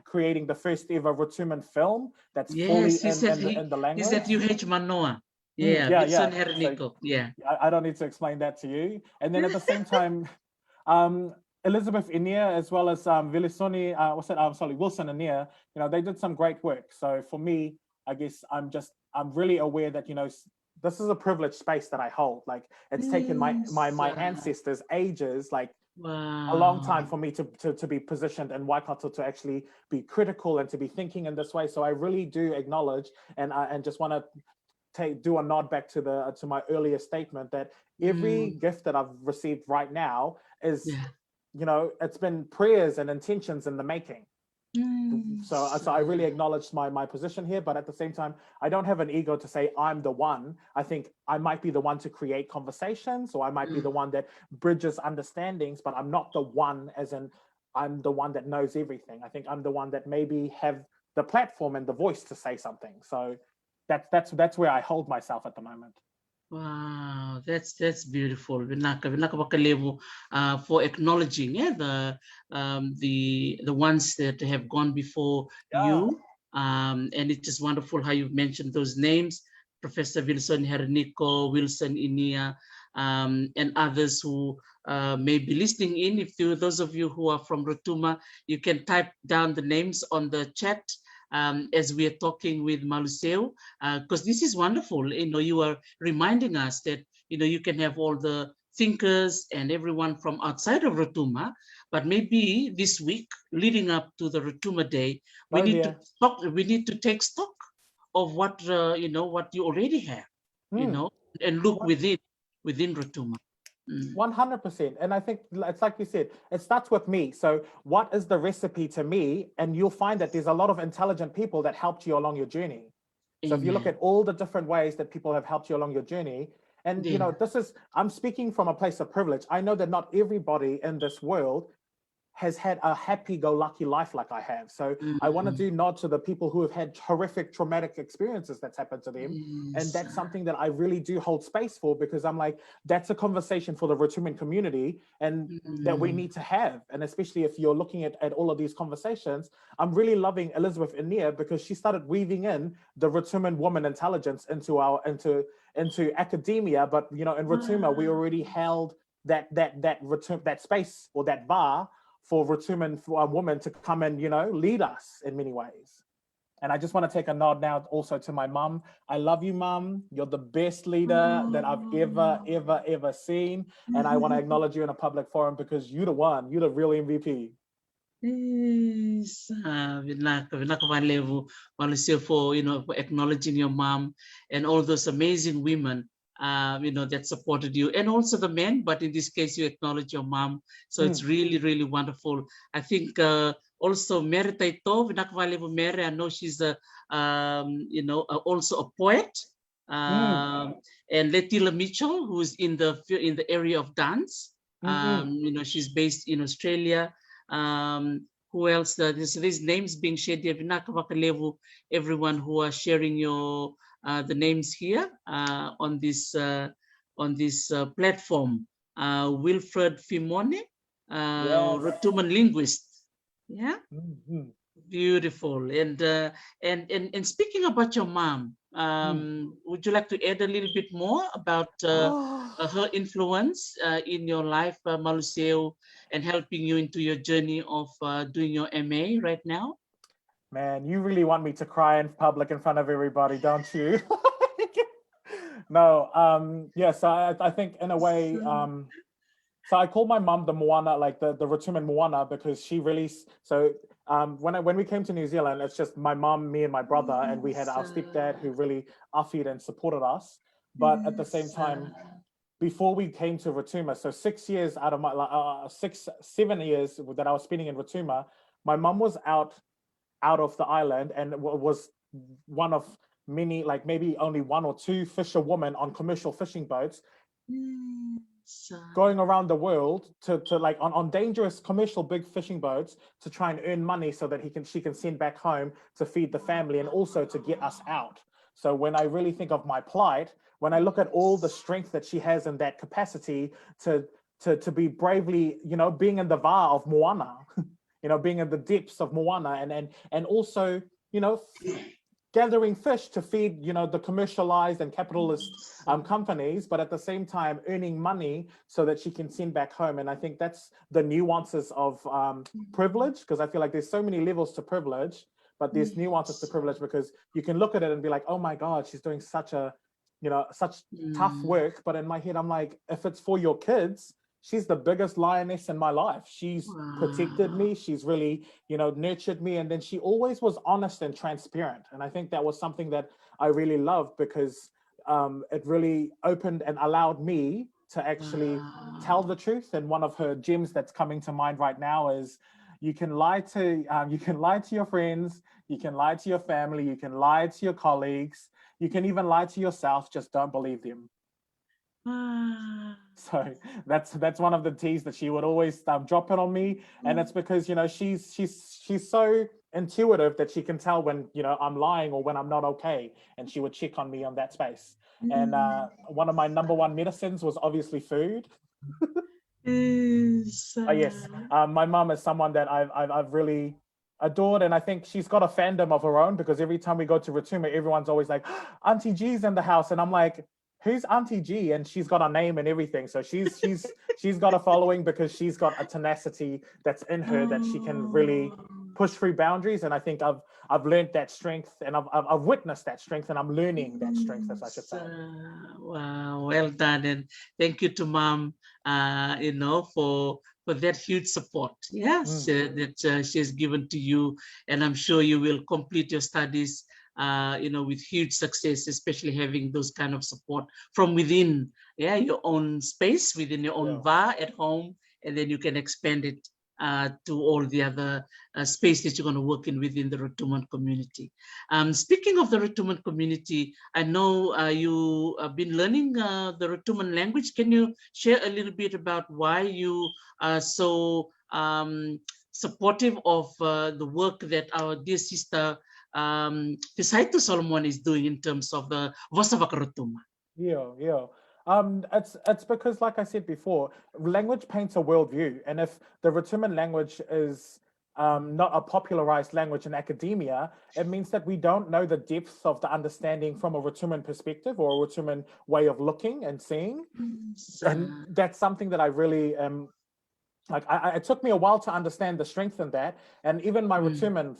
creating the first ever Rotuman film that's fully in the language. He's at UH Manoa. Yeah. I don't need to explain that to you. And then at the same time, Elizabeth Inia, as well as Vilisoni, Wilson Inia, they did some great work. So for me, I guess I'm really aware that, this is a privileged space that I hold. Like, it's taken my ancestors ages, like a long time for me to be positioned in Waikato, to actually be critical and to be thinking in this way. So I really do acknowledge and just want to do a nod back to my earlier statement that every gift that I've received right now is, it's been prayers and intentions in the making. So I really acknowledge my position here, but at the same time, I don't have an ego to say I'm the one. I think I might be the one to create conversations, or I might be the one that bridges understandings, but I'm not the one as in I'm the one that knows everything. I think I'm the one that maybe have the platform and the voice to say something. So that's where I hold myself at the moment. Wow, that's beautiful, Vinaka vakalevu, for acknowledging the ones that have gone before you, and it's just wonderful how you've mentioned those names, Professor Wilson Herniko, Wilson Inia, and others who may be listening in. If those of you who are from Rotuma, you can type down the names on the chat. As we are talking with Maluseu, because this is wonderful. You are reminding us that you can have all the thinkers and everyone from outside of Rotuma. But maybe this week, leading up to the Rotuma Day, we need to take stock of what what you already have, and look within Rotuma. 100%. And I think it's like you said, it starts with me. So what is the recipe to me? And you'll find that there's a lot of intelligent people that helped you along your journey. So if you look at all the different ways that people have helped you along your journey, and I'm speaking from a place of privilege. I know that not everybody in this world has had a happy-go-lucky life like I have. So I want to do nod to the people who have had horrific, traumatic experiences that's happened to them. And that's something that I really do hold space for, because I'm like, that's a conversation for the Rotuman community and that we need to have. And especially if you're looking at all of these conversations, I'm really loving Elizabeth Inia, because she started weaving in the Rotuman woman intelligence into academia. But, in Rotuma, we already held that space or that bar for Rotuman, for a woman to come and, lead us in many ways. And I just want to take a nod now also to my mum. I love you, mum. You're the best leader that I've ever seen. And I want to acknowledge you in a public forum, because you're the one, you're the real MVP. Yes, Vinaka vakalevu MALUSEU for for acknowledging your mom and all those amazing women that supported you, and also the men, but in this case you acknowledge your mom, so it's really, really wonderful. I think also Mere Taito, Vinaka vakalevu Mere, I know she's also a poet, and Letila Mitchell, who's in the area of dance. She's based in Australia. Who else? These names being shared here, Vinaka vakalevu, everyone who are sharing your the names here on this platform. Wilfred Fimone, Rotuman linguist. Yeah, beautiful. And speaking about your mom, would you like to add a little bit more about her influence in your life, MALUSEU, and helping you into your journey of doing your MA right now? Man, you really want me to cry in public in front of everybody, don't you? No, so I think in a way, so I call my mum the Moana, like the Rotuman Moana, because she really, when we came to New Zealand, it's just my mum, me and my brother, and we had our stepdad who really offered and supported us. But at the same time, before we came to Rotuma, so 6 years out of my 7 years that I was spending in Rotuma, my mum was out of the island and was one of many, like maybe only one or two fisher women on commercial fishing boats, going around the world to like on dangerous commercial big fishing boats to try and earn money so that she can send back home to feed the family and also to get us out. So when I really think of my plight, when I look at all the strength that she has in that capacity to be bravely, being in the va of Moana, being in the depths of Moana, and also, gathering fish to feed, the commercialized and capitalist companies, but at the same time earning money so that she can send back home. And I think that's the nuances of privilege, because I feel like there's so many levels to privilege, but there's nuances to privilege, because you can look at it and be like, oh my God, she's doing such tough work. But in my head, I'm like, if it's for your kids, she's the biggest lioness in my life. She's protected me. She's really, nurtured me. And then she always was honest and transparent. And I think that was something that I really loved, because it really opened and allowed me to actually tell the truth. And one of her gems that's coming to mind right now is, you can lie to your friends, you can lie to your family, you can lie to your colleagues, you can even lie to yourself, just don't believe them. So that's one of the T's that she would always drop it on me. And it's because, she's so intuitive that she can tell when, I'm lying or when I'm not okay. And she would check on me on that space. And one of my number one medicines was obviously food. Yes, my mom is someone that I've really adored, and I think she's got a fandom of her own, because every time we go to Rotuma, everyone's always like, Auntie G's in the house, and I'm like, who's Auntie G? And she's got a name and everything, so she's got a following, because she's got a tenacity that's in her that she can really push through boundaries. And I think I've learned that strength, and I've witnessed that strength, and I'm learning that strength, as I should say. Wow, well done, and thank you to Mom, for that huge support. Yes, that she has given to you, and I'm sure you will complete your studies, with huge success, especially having those kind of support from within, your own space, within your own va at home, and then you can expand it to all the other space that you're going to work in within the Rotuman community. Speaking of the Rotuman community, I know you have been learning the Rotuman language. Can you share a little bit about why you are so supportive of the work that our dear sister Fesaitu Solomone is doing in terms of the Vosa Vaka ROTUMA? Yeah. It's because, like I said before, language paints a worldview, and if the Rotuman language is not a popularized language in academia, it means that we don't know the depths of the understanding from a Rotuman perspective or a Rotuman way of looking and seeing. And that's something that I really it took me a while to understand the strength in that. And even my Rotuman,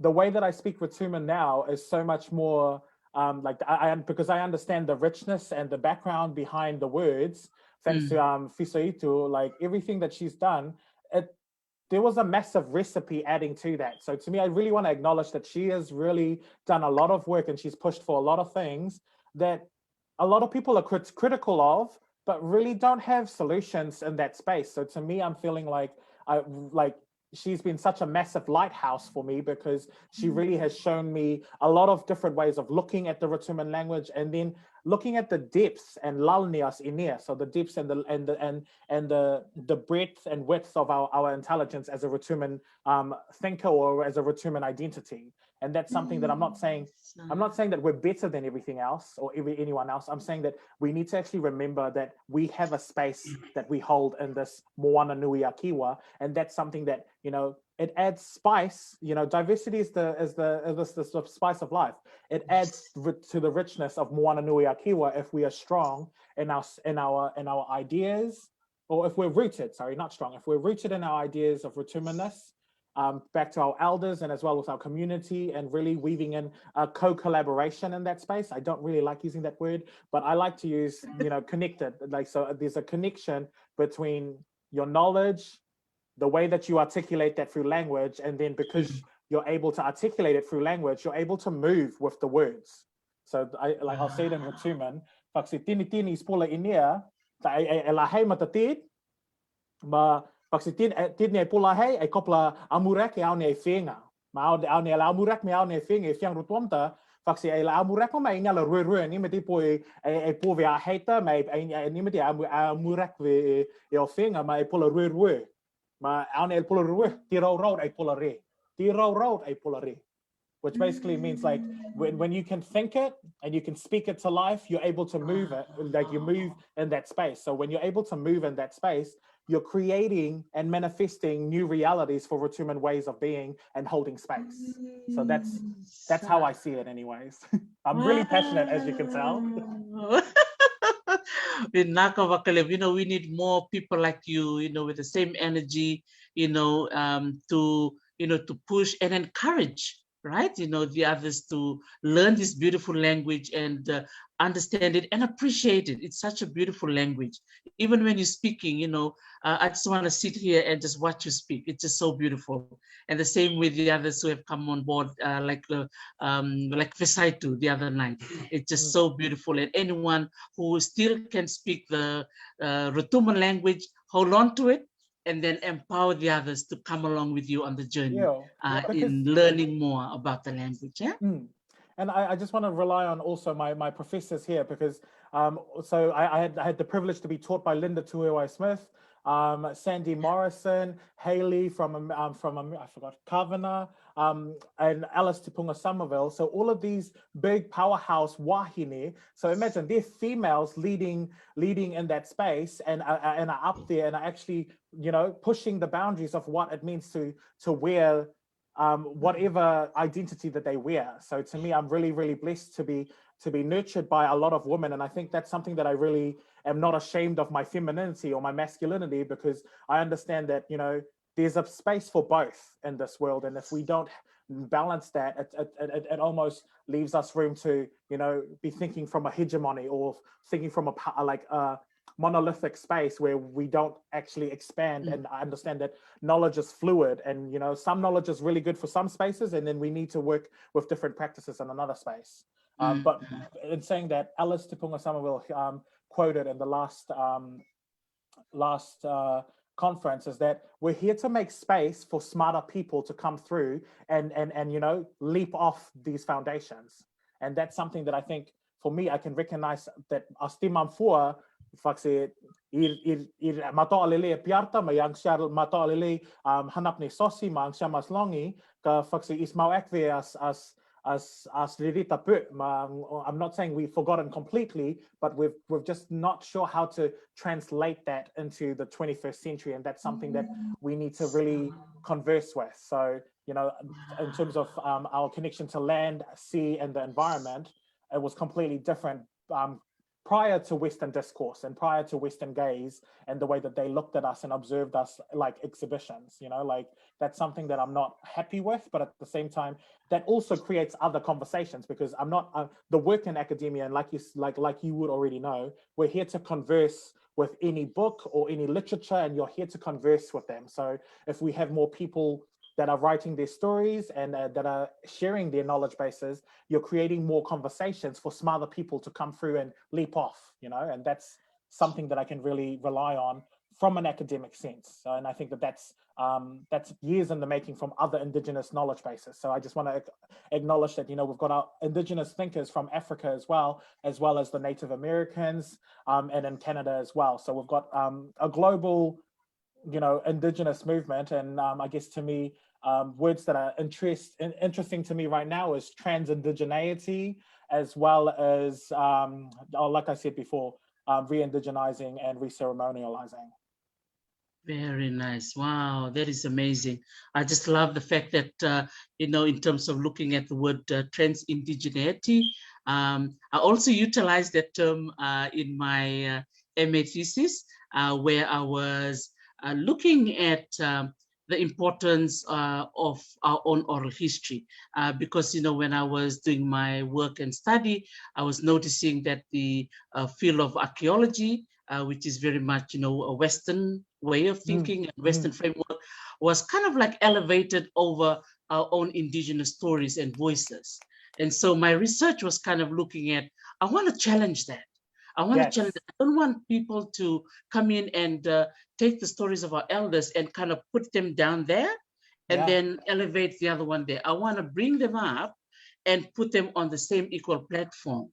the way that I speak Rotuman now is so much more because I understand the richness and the background behind the words, thanks to Fesaitu, like everything that she's done, there was a massive recipe adding to that. So to me, I really want to acknowledge that she has really done a lot of work, and she's pushed for a lot of things that a lot of people are critical of, but really don't have solutions in that space. So to me, I'm feeling like she's been such a massive lighthouse for me, because she really has shown me a lot of different ways of looking at the Rotuman language, and then looking at the depths and lalnias inia, so the depths and the breadth and width of our intelligence as a Rotuman thinker, or as a Rotuman identity. And that's something that I'm not saying that we're better than everything else or anyone else. I'm saying that we need to actually remember that we have a space that we hold in this moana nui a kiwa, and that's something that, it adds spice. Diversity is the spice of life. It adds to the richness of moana nui a kiwa if we are strong in our ideas, or if we're rooted. Sorry, not strong. If we're rooted in our ideas of Rotumanness, back to our elders and as well as our community, and really weaving in a co-collaboration in that space. I don't really like using that word, but I like to use, connected. So there's a connection between your knowledge, the way that you articulate that through language, and then because you're able to articulate it through language, you're able to move with the words. So I'll say it in Rotuman, "Faksi tini tini spola inia, ta elahai matatid, ma faksi tini e pola hei e kopla amurak e aune e whenga. Ma aune la amurak me aune e whenga e whiang rotuamta, faksi e la amurak ma inga la rue ni me te po e po a heita, ma ni me te amurak e o whenga ma e pola rue. Ma aune e pola rue, tiro road e pola re. Tiro road e pola re. Which basically means like when you can think it and you can speak it to life, you're able to move it, like you move in that space. So when you're able to move in that space, you're creating and manifesting new realities for Rotuman ways of being and holding space. So that's how I see it anyways. I'm really passionate, as you can tell. Vinaka vakalevu, we need more people like you, with the same energy, to push and encourage, right? The others to learn this beautiful language and understand it and appreciate it. It's such a beautiful language. Even when you're speaking, I just want to sit here and just watch you speak. It's just so beautiful. And the same with the others who have come on board, like Fesaitu the other night. It's just so beautiful. And anyone who still can speak the Rotuman language, hold on to it, and then empower the others to come along with you on the journey in learning more about the language. Yeah. And I just want to rely on also my professors here, because so I had the privilege to be taught by Linda Tuiwai Smith, Sandy Morrison, Haley from I forgot, Kavana, and Alice Tipunga Somerville. So all of these big powerhouse wahine. So imagine they're females leading in that space and are up there and are actually, pushing the boundaries of what it means to wear whatever identity that they wear. So to me, I'm really, really blessed to be nurtured by a lot of women. And I think that's something that I really am not ashamed of my femininity or my masculinity, because I understand that, there's a space for both in this world, and if we don't balance that, it almost leaves us room to, you know, be thinking from a hegemony or thinking from a monolithic space where we don't actually expand and understand that knowledge is fluid, and, you know, some knowledge is really good for some spaces, and then we need to work with different practices in another space. But in saying that, Alice Te Punga Samuel quoted in the last conference is that we're here to make space for smarter people to come through and you know, leap off these foundations. And that's something that I think, for me, I can recognize that as te mamfua, whakse, mato'alele piarta, ma yang siar mato'alele hanap ni sosi, ma ang siya mas longi, ka whakse is mau ekve as ririta put. I'm not saying we've forgotten completely, but we're just not sure how to translate that into the 21st century, and that's something that we need to really converse with. So, you know, in terms of our connection to land, sea, and the environment, it was completely different prior to Western discourse and prior to Western gaze and the way that they looked at us and observed us like exhibitions. You know, like, that's something that I'm not happy with, but at the same time, that also creates other conversations, because I'm not the work in academia, and like you would already know, we're here to converse with any book or any literature, and you're here to converse with them. So if we have more people that are writing their stories and that are sharing their knowledge bases, you're creating more conversations for smarter people to come through and leap off, you know, and that's something that I can really rely on from an academic sense. And I think that that's years in the making from other Indigenous knowledge bases. So I just want to acknowledge that, you know, we've got our Indigenous thinkers from Africa as well as the Native Americans, and in Canada as well. So we've got a global, you know, Indigenous movement. And I guess, to me, words that are interesting to me right now is trans-indigeneity, as well as, like I said before, re-indigenizing and re-ceremonializing. Very nice. Wow, that is amazing. I just love the fact that, you know, in terms of looking at the word trans-indigeneity, I also utilized that term in my MA thesis, where I was looking at the importance of our own oral history, because, you know, when I was doing my work and study, I was noticing that the field of archaeology, which is very much, you know, a Western way of thinking and Western framework, was kind of like elevated over our own Indigenous stories and voices. And so my research was kind of looking at, I want to challenge that. I want to challenge that. I don't want people to come in and take the stories of our elders and kind of put them down there and then elevate the other one there. I want to bring them up and put them on the same equal platform.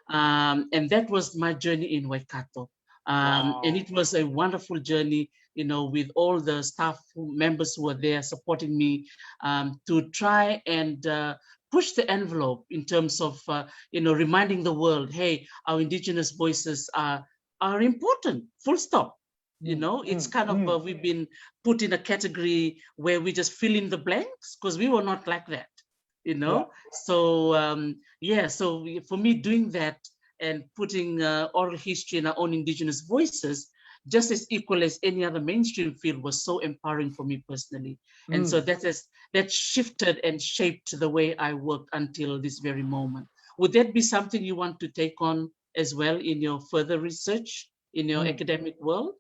And that was my journey in Waikato. And it was a wonderful journey, you know, with all the staff members who were there supporting me to try and push the envelope in terms of, you know, reminding the world, hey, our Indigenous voices are important, full stop. You know, it's kind of, we've been put in a category where we just fill in the blanks, because we were not like that, you know? So, so for me, doing that and putting oral history in our own Indigenous voices, just as equal as any other mainstream field, was so empowering for me personally. And so that shifted and shaped the way I work until this very moment. Would that be something you want to take on as well in your further research in your academic world?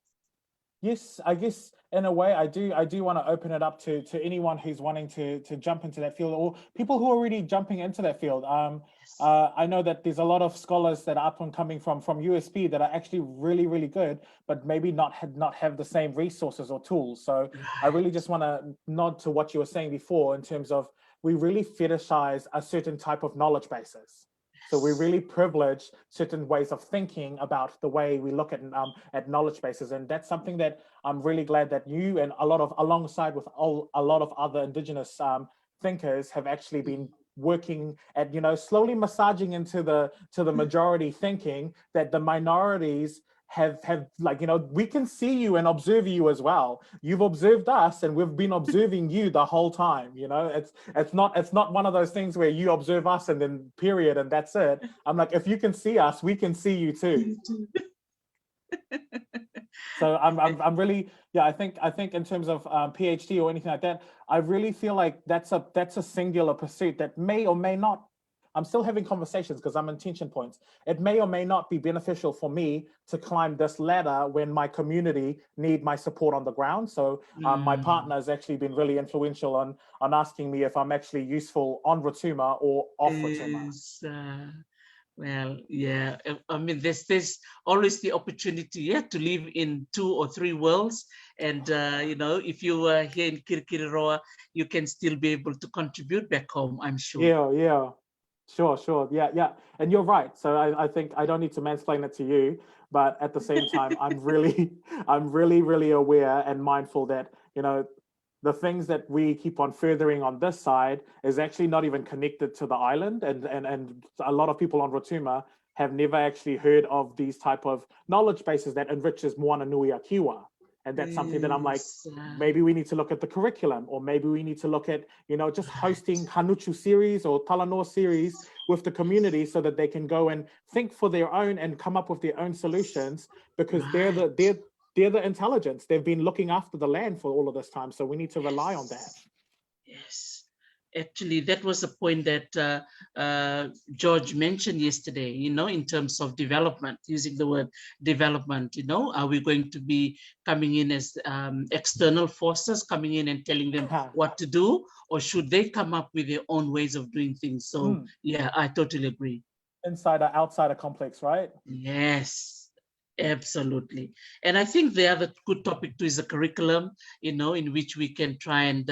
Yes, I guess in a way I do want to open it up to anyone who's wanting to jump into that field, or people who are already jumping into that field. I know that there's a lot of scholars that are up and coming from USB that are actually really, really good, but maybe not have the same resources or tools. So I really just want to nod to what you were saying before, in terms of, we really fetishize a certain type of knowledge bases. So we really privilege certain ways of thinking about the way we look at knowledge bases. And that's something that I'm really glad that you and alongside with a lot of other Indigenous thinkers have actually been working at, you know, slowly massaging into the majority thinking, that the minorities have like, you know, we can see you and observe you as well. You've observed us and we've been observing you the whole time. You know, it's not one of those things where you observe us and then period and that's it. I'm like, if you can see us, we can see you too. So I'm really, yeah, I think in terms of PhD or anything like that, I really feel like that's a singular pursuit that may or may not. I'm still having conversations because I'm in tension points. It may or may not be beneficial for me to climb this ladder when my community need my support on the ground. So my partner has actually been really influential on asking me if I'm actually useful on Rotuma or off Rotuma. Well, yeah. I mean, there's always the opportunity, yeah, to live in 2 or 3 worlds, and you know, if you are here in Kirikiriroa, you can still be able to contribute back home, I'm sure. Yeah. Sure. Yeah. And you're right. So I think I don't need to mansplain it to you, but at the same time, I'm really aware and mindful that, you know, the things that we keep on furthering on this side is actually not even connected to the island. And a lot of people on Rotuma have never actually heard of these type of knowledge bases that enriches Moana Nui a Kiwa. And that's something that I'm like, maybe we need to look at the curriculum, or maybe we need to look at, you know, just hosting Hanuchu series or Talanoa series with the community so that they can go and think for their own and come up with their own solutions, because they're the intelligence. They've been looking after the land for all of this time. So we need to rely on that. Yes. Actually, that was a point that George mentioned yesterday, you know, in terms of development, using the word development, you know, are we going to be coming in as external forces, coming in and telling them what to do, or should they come up with their own ways of doing things? So, yeah, I totally agree. Insider, outsider complex, right? Yes. Absolutely. And I think the other good topic too is the curriculum, you know, in which we can try and,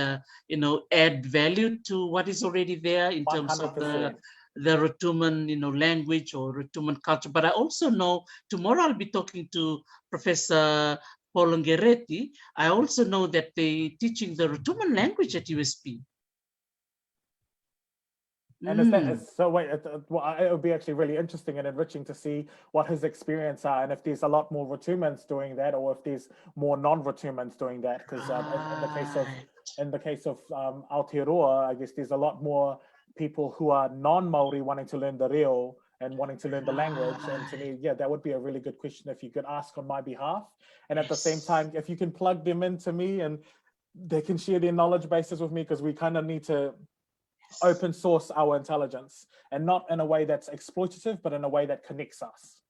you know, add value to what is already there in terms of the Rotuman, you know, language or Rotuman culture. But I also know tomorrow I'll be talking to Professor Polongeretti. I also know that they're teaching the Rotuman language at USP. And is that so? Wait, it would be actually really interesting and enriching to see what his experience are, and if there's a lot more Rotumans doing that, or if there's more non-Rotumans doing that. Because in the case of Aotearoa, I guess there's a lot more people who are non-Maori wanting to learn the reo and wanting to learn the language. And to me, yeah, that would be a really good question if you could ask on my behalf. And at the same time, if you can plug them into me and they can share their knowledge bases with me, because we kind of need to open source our intelligence, and not in a way that's exploitative, but in a way that connects us.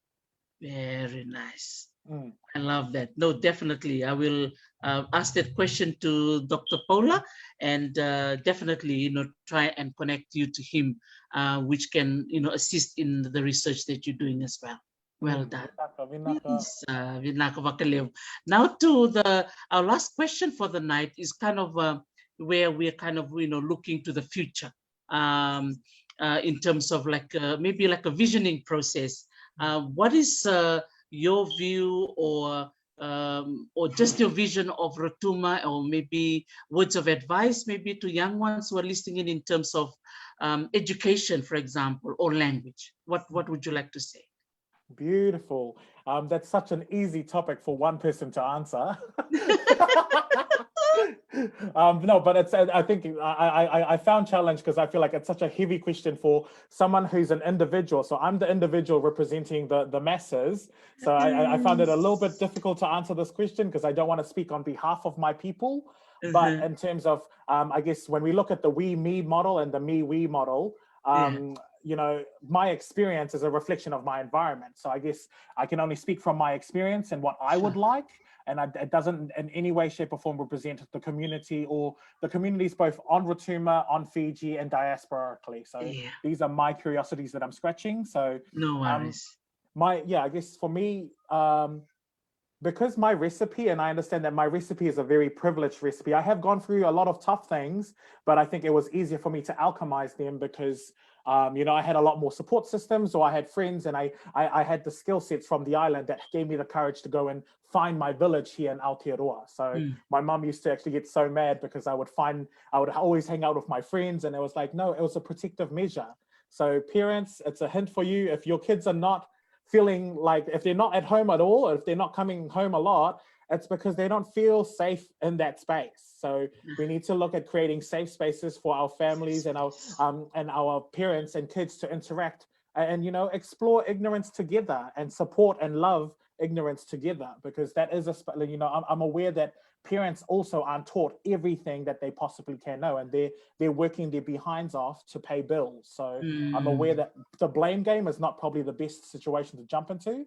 Very nice. I love that. No, definitely. I will ask that question to Dr. Paula, and definitely, you know, try and connect you to him, which can, you know, assist in the research that you're doing as well. Well done. Vinaka vakalevu. Now to our last question for the night is kind of where we're kind of, you know, looking to the future in terms of like maybe like a visioning process. What is your view or just your vision of Rotuma, or maybe words of advice maybe to young ones who are listening in terms of education, for example, or language? What would you like to say? Beautiful. That's such an easy topic for one person to answer. No, but it's, I think I found challenge because I feel like it's such a heavy question for someone who's an individual. So I'm the individual representing the masses. So I found it a little bit difficult to answer this question because I don't want to speak on behalf of my people. But in terms of, I guess when we look at the we me model and the me we model, you know, my experience is a reflection of my environment. So I guess I can only speak from my experience and what I would like. And it doesn't in any way, shape or form represent the community or the communities both on Rotuma, on Fiji and diasporically. So these are my curiosities that I'm scratching. So no worries. I guess for me, because my recipe, and I understand that my recipe is a very privileged recipe, I have gone through a lot of tough things, but I think it was easier for me to alchemize them because, you know, I had a lot more support systems, or I had friends, and I had the skill sets from the island that gave me the courage to go and find my village here in Aotearoa. So my mum used to actually get so mad because I would always hang out with my friends, and it was like, no, it was a protective measure. So parents, it's a hint for you. If your kids are not feeling like, if they're not at home at all, or if they're not coming home a lot, it's because they don't feel safe in that space. So we need to look at creating safe spaces for our families and our parents and kids to interact and, you know, explore ignorance together and support and love ignorance together, because that is you know, I'm aware that parents also aren't taught everything that they possibly can know, and they're working their behinds off to pay bills. So I'm aware that the blame game is not probably the best situation to jump into.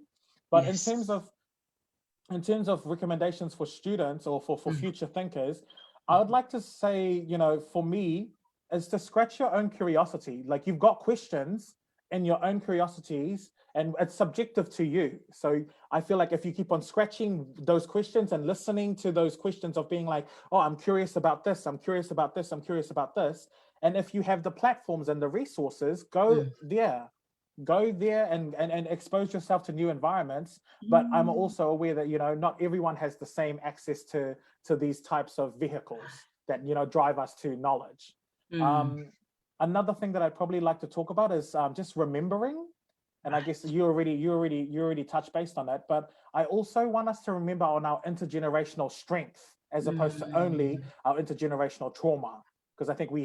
But in terms of recommendations for students or for future thinkers, I would like to say, you know, for me, is to scratch your own curiosity. Like, you've got questions and your own curiosities, and it's subjective to you. So I feel like if you keep on scratching those questions and listening to those questions of being like, oh, I'm curious about this, I'm curious about this, I'm curious about this. And if you have the platforms and the resources, go there and expose yourself to new environments. But I'm also aware that, you know, not everyone has the same access to these types of vehicles that, you know, drive us to knowledge. Another thing that I'd probably like to talk about is just remembering. And I guess you already touched based on that, but I also want us to remember on our intergenerational strength as opposed to only our intergenerational trauma. Because I think we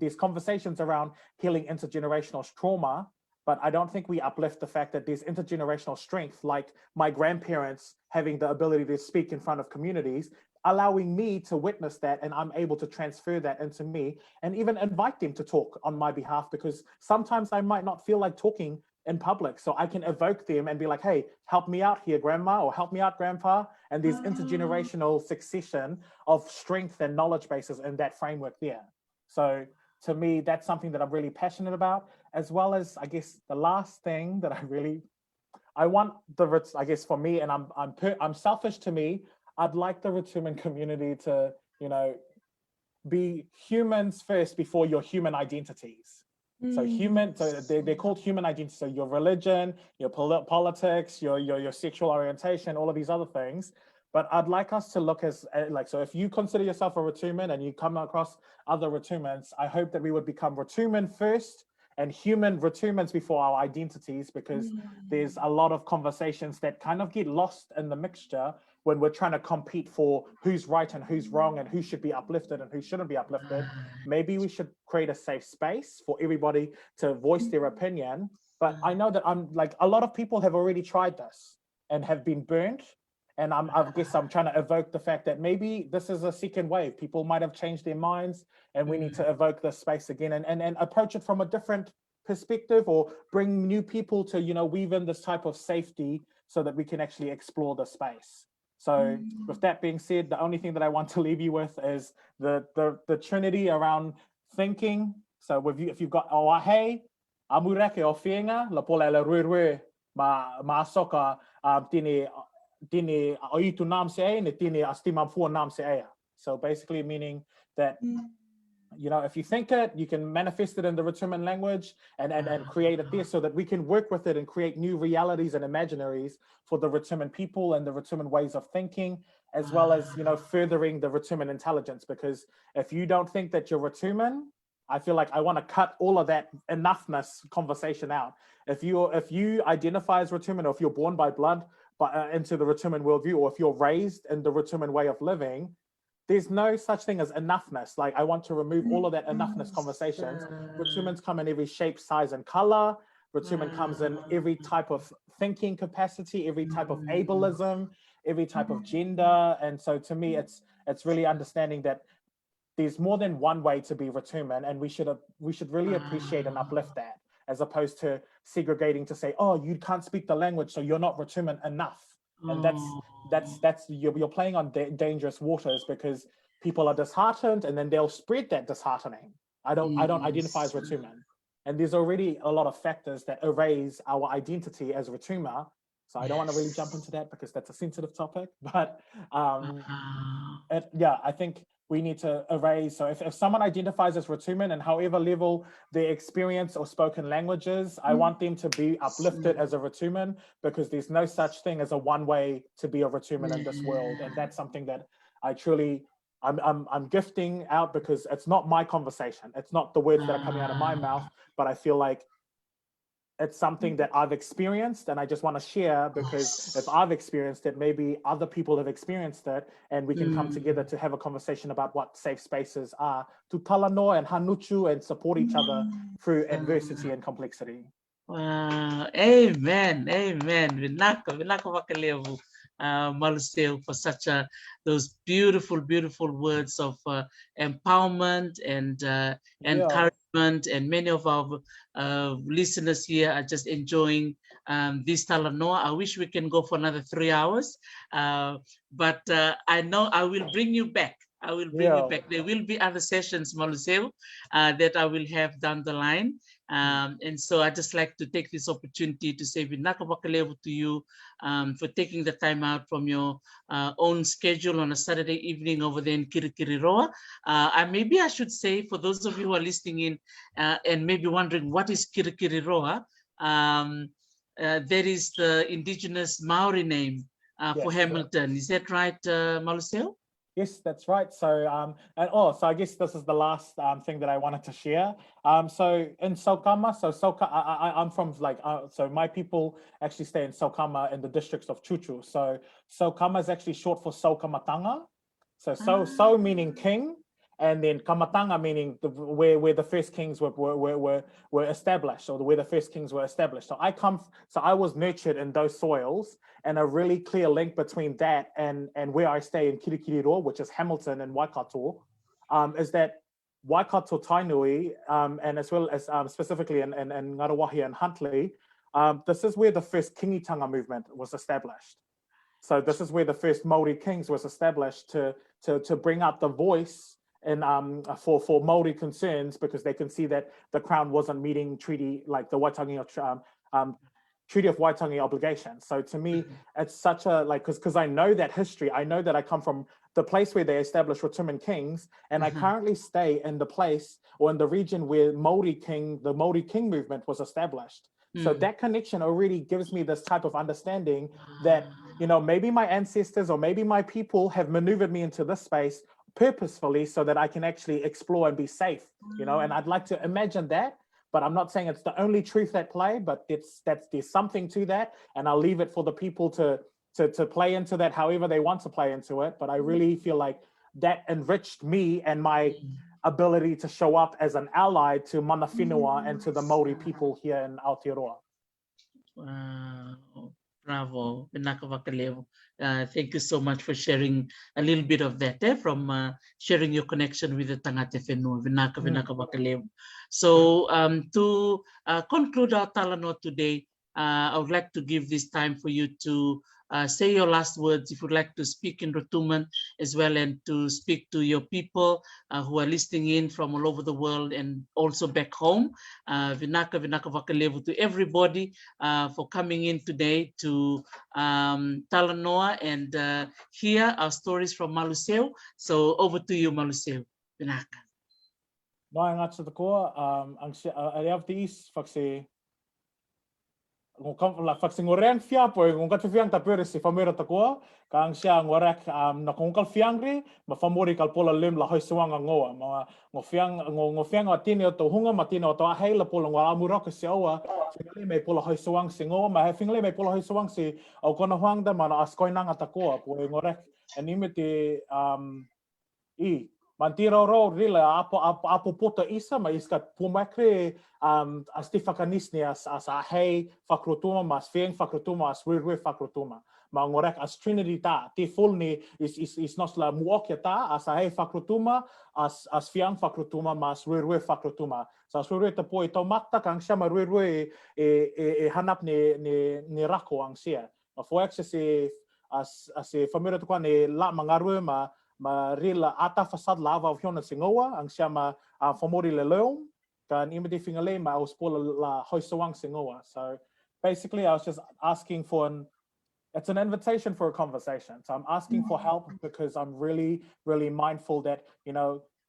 there's conversations around healing intergenerational trauma, but I don't think we uplift the fact that there's intergenerational strength, like my grandparents having the ability to speak in front of communities, allowing me to witness that, and I'm able to transfer that into me and even invite them to talk on my behalf, because sometimes I might not feel like talking in public. So I can evoke them and be like, hey, help me out here, grandma, or help me out, grandpa. And there's intergenerational succession of strength and knowledge bases in that framework there. So to me, that's something that I'm really passionate about, as well as, I guess, the last thing that I want I guess for me, and I'm selfish to me, I'd like the Rotuman community to, you know, be humans first before your human identities. So they're called human identities. So your religion, your politics, your sexual orientation, all of these other things. But I'd like us to look as like, so if you consider yourself a Rotuman and you come across other Rotumans, I hope that we would become Rotuman first and human Rotumans before our identities, because there's a lot of conversations that kind of get lost in the mixture when we're trying to compete for who's right and who's wrong and who should be uplifted and who shouldn't be uplifted. Maybe we should create a safe space for everybody to voice their opinion. But I know that a lot of people have already tried this and have been burnt. And I guess I'm trying to evoke the fact that maybe this is a second wave. People might have changed their minds, and we need to evoke this space again and approach it from a different perspective, or bring new people to, you know, weave in this type of safety so that we can actually explore the space. So with that being said, the only thing that I want to leave you with is the trinity around thinking. So if you've got oahe, amureke o whienga, la pola la ruerue, ma saka tine oitu nam se e, ne tine astimam fu nam se ea. So basically meaning that, you know, if you think it, you can manifest it in the Rotuman language and create it there, so that we can work with it and create new realities and imaginaries for the Rotuman people and the Rotuman ways of thinking, as well as, you know, furthering the Rotuman intelligence. Because if you don't think that you're Rotuman, I feel like I want to cut all of that enoughness conversation out. If you identify as Rotuman, or if you're born by blood into the Rotuman worldview, or if you're raised in the Rotuman way of living, there's no such thing as enoughness. Like, I want to remove all of that enoughness conversations. Rotumans come in every shape, size, and color. Rotuman comes in every type of thinking capacity, every type of ableism, every type of gender. And so to me, it's really understanding that there's more than one way to be Rotuman, and we should really appreciate and uplift that, as opposed to segregating to say, oh, you can't speak the language, so you're not Rotuman enough. And that's you're playing on dangerous waters, because people are disheartened, and then they'll spread that disheartening. I don't identify as Rotuman, and there's already a lot of factors that erase our identity as Rotuma. So I don't want to really jump into that, because that's a sensitive topic. But yeah, I think we need to erase. So if someone identifies as Rotuman, and however level their experience or spoken languages, I want them to be uplifted as a Rotuman, because there's no such thing as a one way to be a Rotuman in this world. And that's something that I truly, I'm gifting out, because it's not my conversation. It's not the words that are coming out of my mouth, but I feel like it's something that I've experienced, and I just want to share, because if I've experienced it, maybe other people have experienced it, and we can come together to have a conversation about what safe spaces are, to talanoa and hanuchu and support each other through adversity and complexity. Wow. Amen. Amen. Vinaka vakalevu. Maluseu for such those beautiful, beautiful words of empowerment and Yeah. encouragement. And many of our listeners here are just enjoying this Talanoa. I wish we can go for another 3 hours, but I know I will bring you back. I will bring you Yeah. back. There will be other sessions, Maluseu, that I will have down the line. And so I just like to take this opportunity to say Vinaka vakalevu to you for taking the time out from your own schedule on a Saturday evening over there in Kirikiriroa. And maybe I should say, for those of you who are listening in and maybe wondering what is Kirikiriroa, that is the indigenous Maori name for Yes. Hamilton. Is that right, Maluseo? Yes, that's right. So, so I guess this is the last thing that I wanted to share. So in Saukama, so I'm from so my people actually stay in Saukama in the districts of Chuchu. So Saukama is actually short for Saukamatanga. So meaning king, and then Kamatanga meaning where the first kings were established, or where the first kings were established. So I was nurtured in those soils, and a really clear link between that and where I stay in Kirikiriroa, which is Hamilton and Waikato, is that Waikato Tainui, and as well as specifically in Ngaruahi and Huntly, this is where the first Kingitanga movement was established. So this is where the first Maori kings was established to bring up the voice and for Maori concerns, because they can see that the Crown wasn't meeting treaty, like the Waitangi Treaty of Waitangi obligations. So to me, it's such a because I know that history. I know that I come from the place where they established Rotuman kings, and I currently stay in the place or in the region where the Maori King movement was established. So that connection already gives me this type of understanding that, maybe my ancestors or maybe my people have maneuvered me into this space purposefully so that I can actually explore and be safe, and I'd like to imagine that. But I'm not saying it's the only truth at play, but there's something to that, and I'll leave it for the people to play into that however they want to play into it. But I really feel like that enriched me and my ability to show up as an ally to Mana Whenua and to the Maori people here in Aotearoa. Wow. Bravo, Vinaka vakalevu. Thank you so much for sharing a little bit of that, from sharing your connection with the Tangate Whenua, Vinaka vakalevu. So to conclude our Talanoa today, I would like to give this time for you to say your last words if you'd like to speak in Rotuman as well, and to speak to your people who are listening in from all over the world and also back home. Vinaka vakalevu to everybody for coming in today to Talanoa and hear our stories from Maluseu. So over to you, Maluseu. Vinaka. Mai ngā te koa, areaw te is, whakse ngorean fiapo, ngokatu fiang ta pere si famera ta koa, ka ang sia ngorek na kongkal fiangri, ma famori kal pola lem la hoisuanga ngoa, ma ngo fiang o tine o to hunga, ma tine o to ahei la pola ngwa amuraka si aua, fingale me pola hoisuang si ngoa, ma he fingale me pola hoisuang si au kona huangda ma na askoinanga ta koa, po e ngorek, anime te i. Mantira ro rila apo pota isa ma iska pumakre as te whakanisne as a hei whakrotuma mas fieng whakrotuma as rue whakrotuma. Ma ngorek as Trinity ta, te fulni is nos la muokia ta as a hei whakrotuma as fiang whakrotuma mas rue whakrotuma. So as rue te po i tau mata kang sia ma rue e hanap ne rako ang sia. Ma Faeksia se as e whamira tukua ne la mangarue ma rila ata fasad lava of hiona singoa ang siya ma famori le leum kan imedi fingale ma aus pola la hoisawang singoa. So basically I was just asking for it's an invitation for a conversation. So I'm asking for help because I'm really mindful that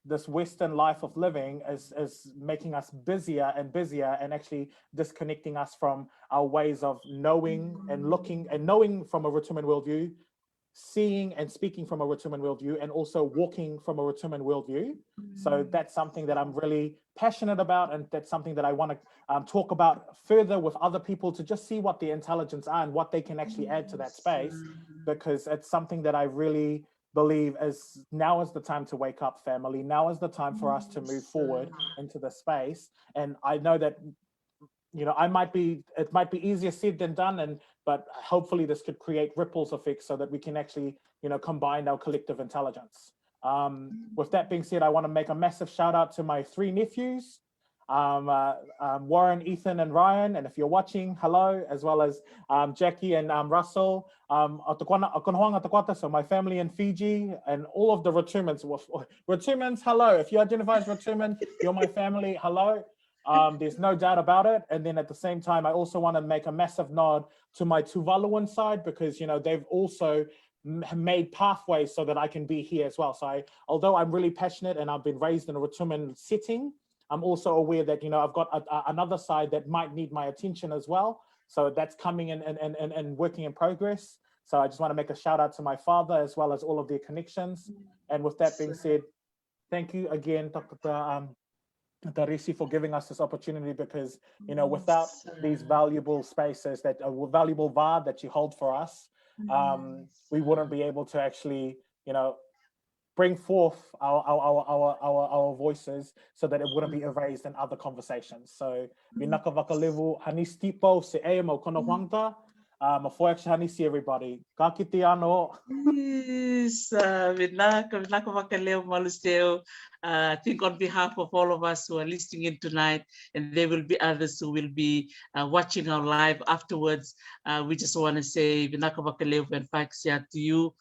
this Western life of living is making us busier and busier and actually disconnecting us from our ways of knowing and looking and knowing from a Rotuman worldview, seeing and speaking from a Rotuman worldview, and also walking from a Rotuman worldview. So that's something that I'm really passionate about, and that's something that I want to talk about further with other people to just see what the intelligence are and what they can actually add to that space, because it's something that I really believe is now is the time to wake up, family. Now is the time for us to move forward into the space. And I know that it might be easier said than done, but hopefully this could create ripples effects so that we can actually, combine our collective intelligence. With that being said, I want to make a massive shout out to my 3 nephews, Warren, Ethan, and Ryan. And if you're watching, hello, as well as Jackie and Russell. So my family in Fiji and all of the Rotumans. Rotumans, hello. If you identify as Rotuman, you're my family, hello. There's no doubt about it. And then at the same time, I also want to make a massive nod to my Tuvaluan side because, they've also made pathways so that I can be here as well. So although I'm really passionate and I've been raised in a Rotuman setting, I'm also aware that, I've got another side that might need my attention as well. So that's coming and working in progress. So I just want to make a shout out to my father as well as all of their connections. And with that being said, thank you again, Dr. Tarisi, for giving us this opportunity because, without these valuable spaces, that valuable VAR that you hold for us, we wouldn't be able to actually, bring forth our voices so that it wouldn't be erased in other conversations. So, Vinaka vakalevu hanistipo se emo kono huangta. Faeksia hanisi everybody. Ka kite ano. Yes, Vinaka Vakaleu Maluseu. I think on behalf of all of us who are listening in tonight, and there will be others who will be watching our live afterwards, we just want to say Vinaka Vakaleu and Faeksia to you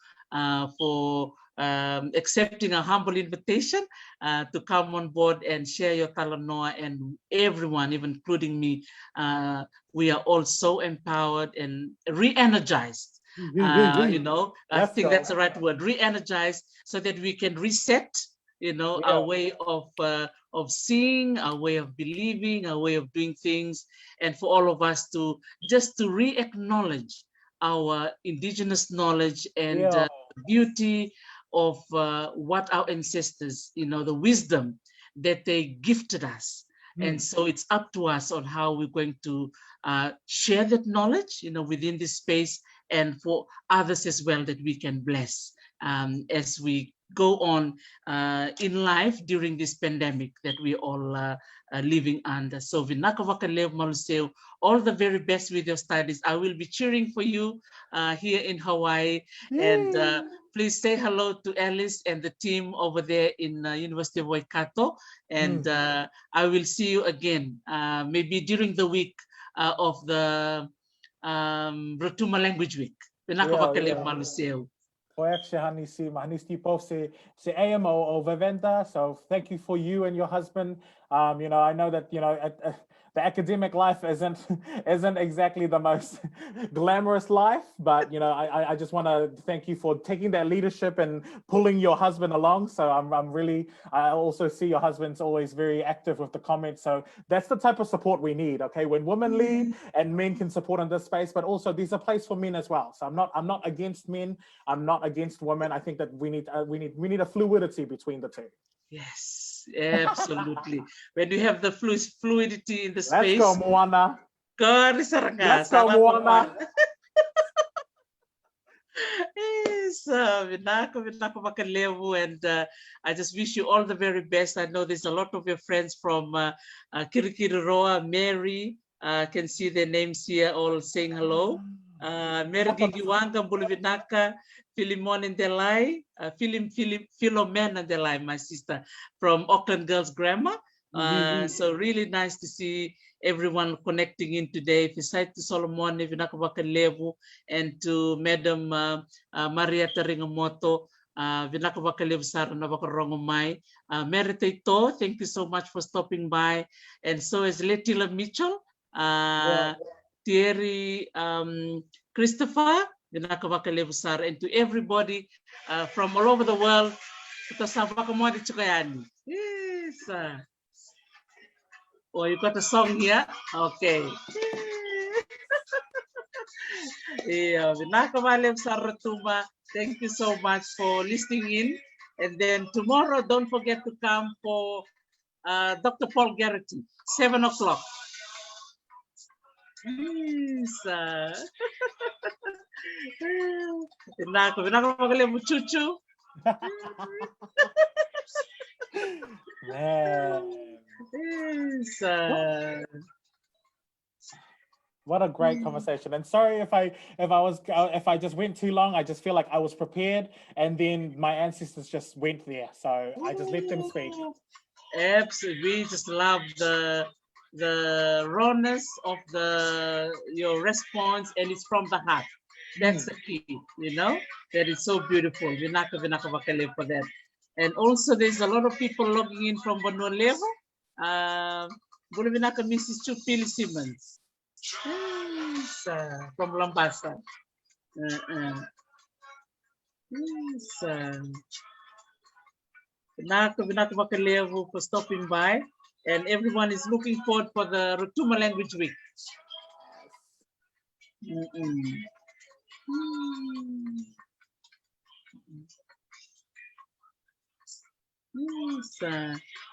for accepting a humble invitation to come on board and share your Talanoa, and everyone, even including me, we are all so empowered and re-energized. I think that's the right word, re-energized, so that we can reset, our way of seeing, our way of believing, our way of doing things, and for all of us to just to re-acknowledge our indigenous knowledge and beauty of what our ancestors, the wisdom that they gifted us. And so it's up to us on how we're going to share that knowledge, within this space, and for others as well that we can bless as we go on in life during this pandemic that we all are living under. So Vinaka Vakalevu Maluseu, all the very best with your studies. I will be cheering for you here in Hawaii. And please say hello to Alice and the team over there in University of Waikato. And I will see you again, maybe during the week of the Rotuma Language Week. Vinaka Vakalevu Maluseu. Faeksia hanisi po se AMO o Vivenda. So thank you for you and your husband. I know that the academic life isn't exactly the most glamorous life, but I just want to thank you for taking that leadership and pulling your husband along. So I also see your husband's always very active with the comments. So that's the type of support we need. Okay, when women lead and men can support in this space, but also there's a place for men as well. So I'm not against men. I'm not against women. I think that we need a fluidity between the two. Yes, absolutely. When you have the fluidity in the space. Let's go, Moana. Let's go, Moana. Yes, Vinaka Vakalevu, and I just wish you all the very best. I know there's a lot of your friends from Kirikiriroa, Mary, can see their names here all saying hello. Mary Gigiwanga, Vinaka, Philemon and Delai, Philomena and Delai, my sister from Auckland Girls Grammar. So really nice to see everyone connecting in today. Fesaitu Solomone, Vinaka Vakalevu, and to Madam Maria Taringamoto, Vinaka Vakalevu Sarana Vakarongomai. Meritaito, thank you so much for stopping by. And so is Letila Mitchell, Thierry Christopher, Vinaka Vakalevu Sar, and to everybody from all over the world. Yes. Oh, you got a song here? Okay. Yeah, Vinaka Vakalevu Sar Rotuma, thank you so much for listening in. And then tomorrow, don't forget to come for Dr. Paul Garrity, 7 o'clock. Yes. Vinaka Vakalevu Chuchu. Man. Yes. What a great conversation. And sorry if I just went too long. I just feel like I was prepared, and then my ancestors just went there. So I just let them speak. Absolutely, we just love the rawness of your response, and it's from the heart. That's the key, That is so beautiful. Vinaka vakalevu for that. And also, there's a lot of people logging in from Levo. Vinaka Mrs. Chupili Simmons. From Lambasa. Vinaka vakalevu for stopping by. And everyone is looking forward for the Rotuma Language Week.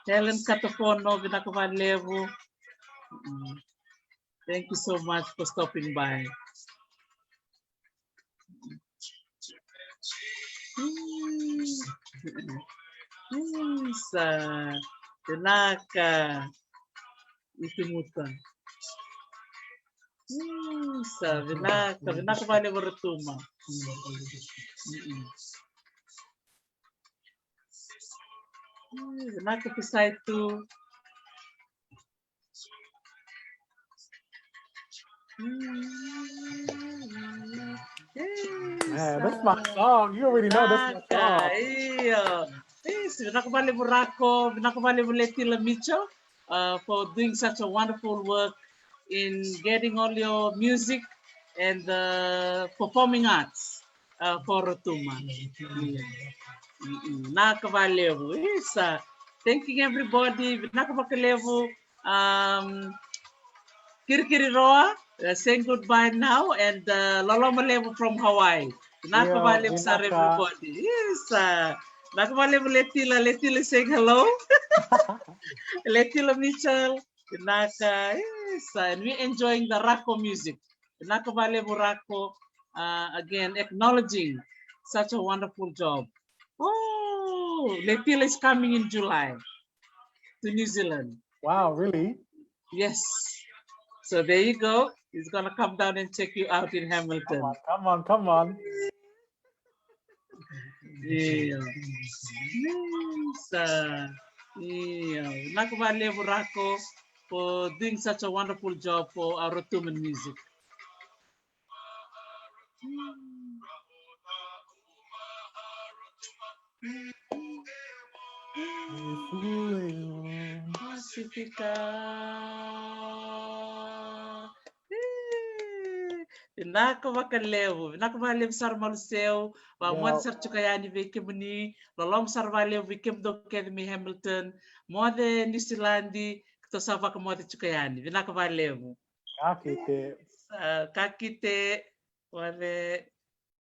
Helen Katafono, Vinaka vakalevu. Thank you so much for stopping by. Vinaka Itumuta. Vinaka vakalevu Rotuma. Vinaka Fesaitu. Man, that's my song. You already know that's my song. Vinaka vakalevu Rako, Vinaka vakalevu Letila Micho, for doing such a wonderful work in getting all your music and performing arts for Rotuma. Vinaka vakalevu. Thanking everybody. Vinaka vakalevu. Kirikiriroa, saying goodbye now, and Lolomalevu from Hawaii. Vinaka vakalevu, sir, everybody. Yes, Vinaka vakalevu Letila saying hello. Letila Mitchell, Vinaka, yes, and we're enjoying the Rako music. Vinaka vakalevu Rako, again, acknowledging such a wonderful job. Oh, Letila is coming in July to New Zealand. Wow, really? Yes. So there you go. He's going to come down and check you out in Hamilton. Come on. Yeah. Vinaka vakalevu Rako for doing such a wonderful job for our Rotuman music. Vinaka vakalevu sar maluseu, Mauri sar chukayani veikeda, Lolom sar vakalevu veikeda Academy Hamilton, Mode New Zealandi, Ktosavaka Mode chukayani, Vinaka vakalevu. Kakite. Kakite, wale.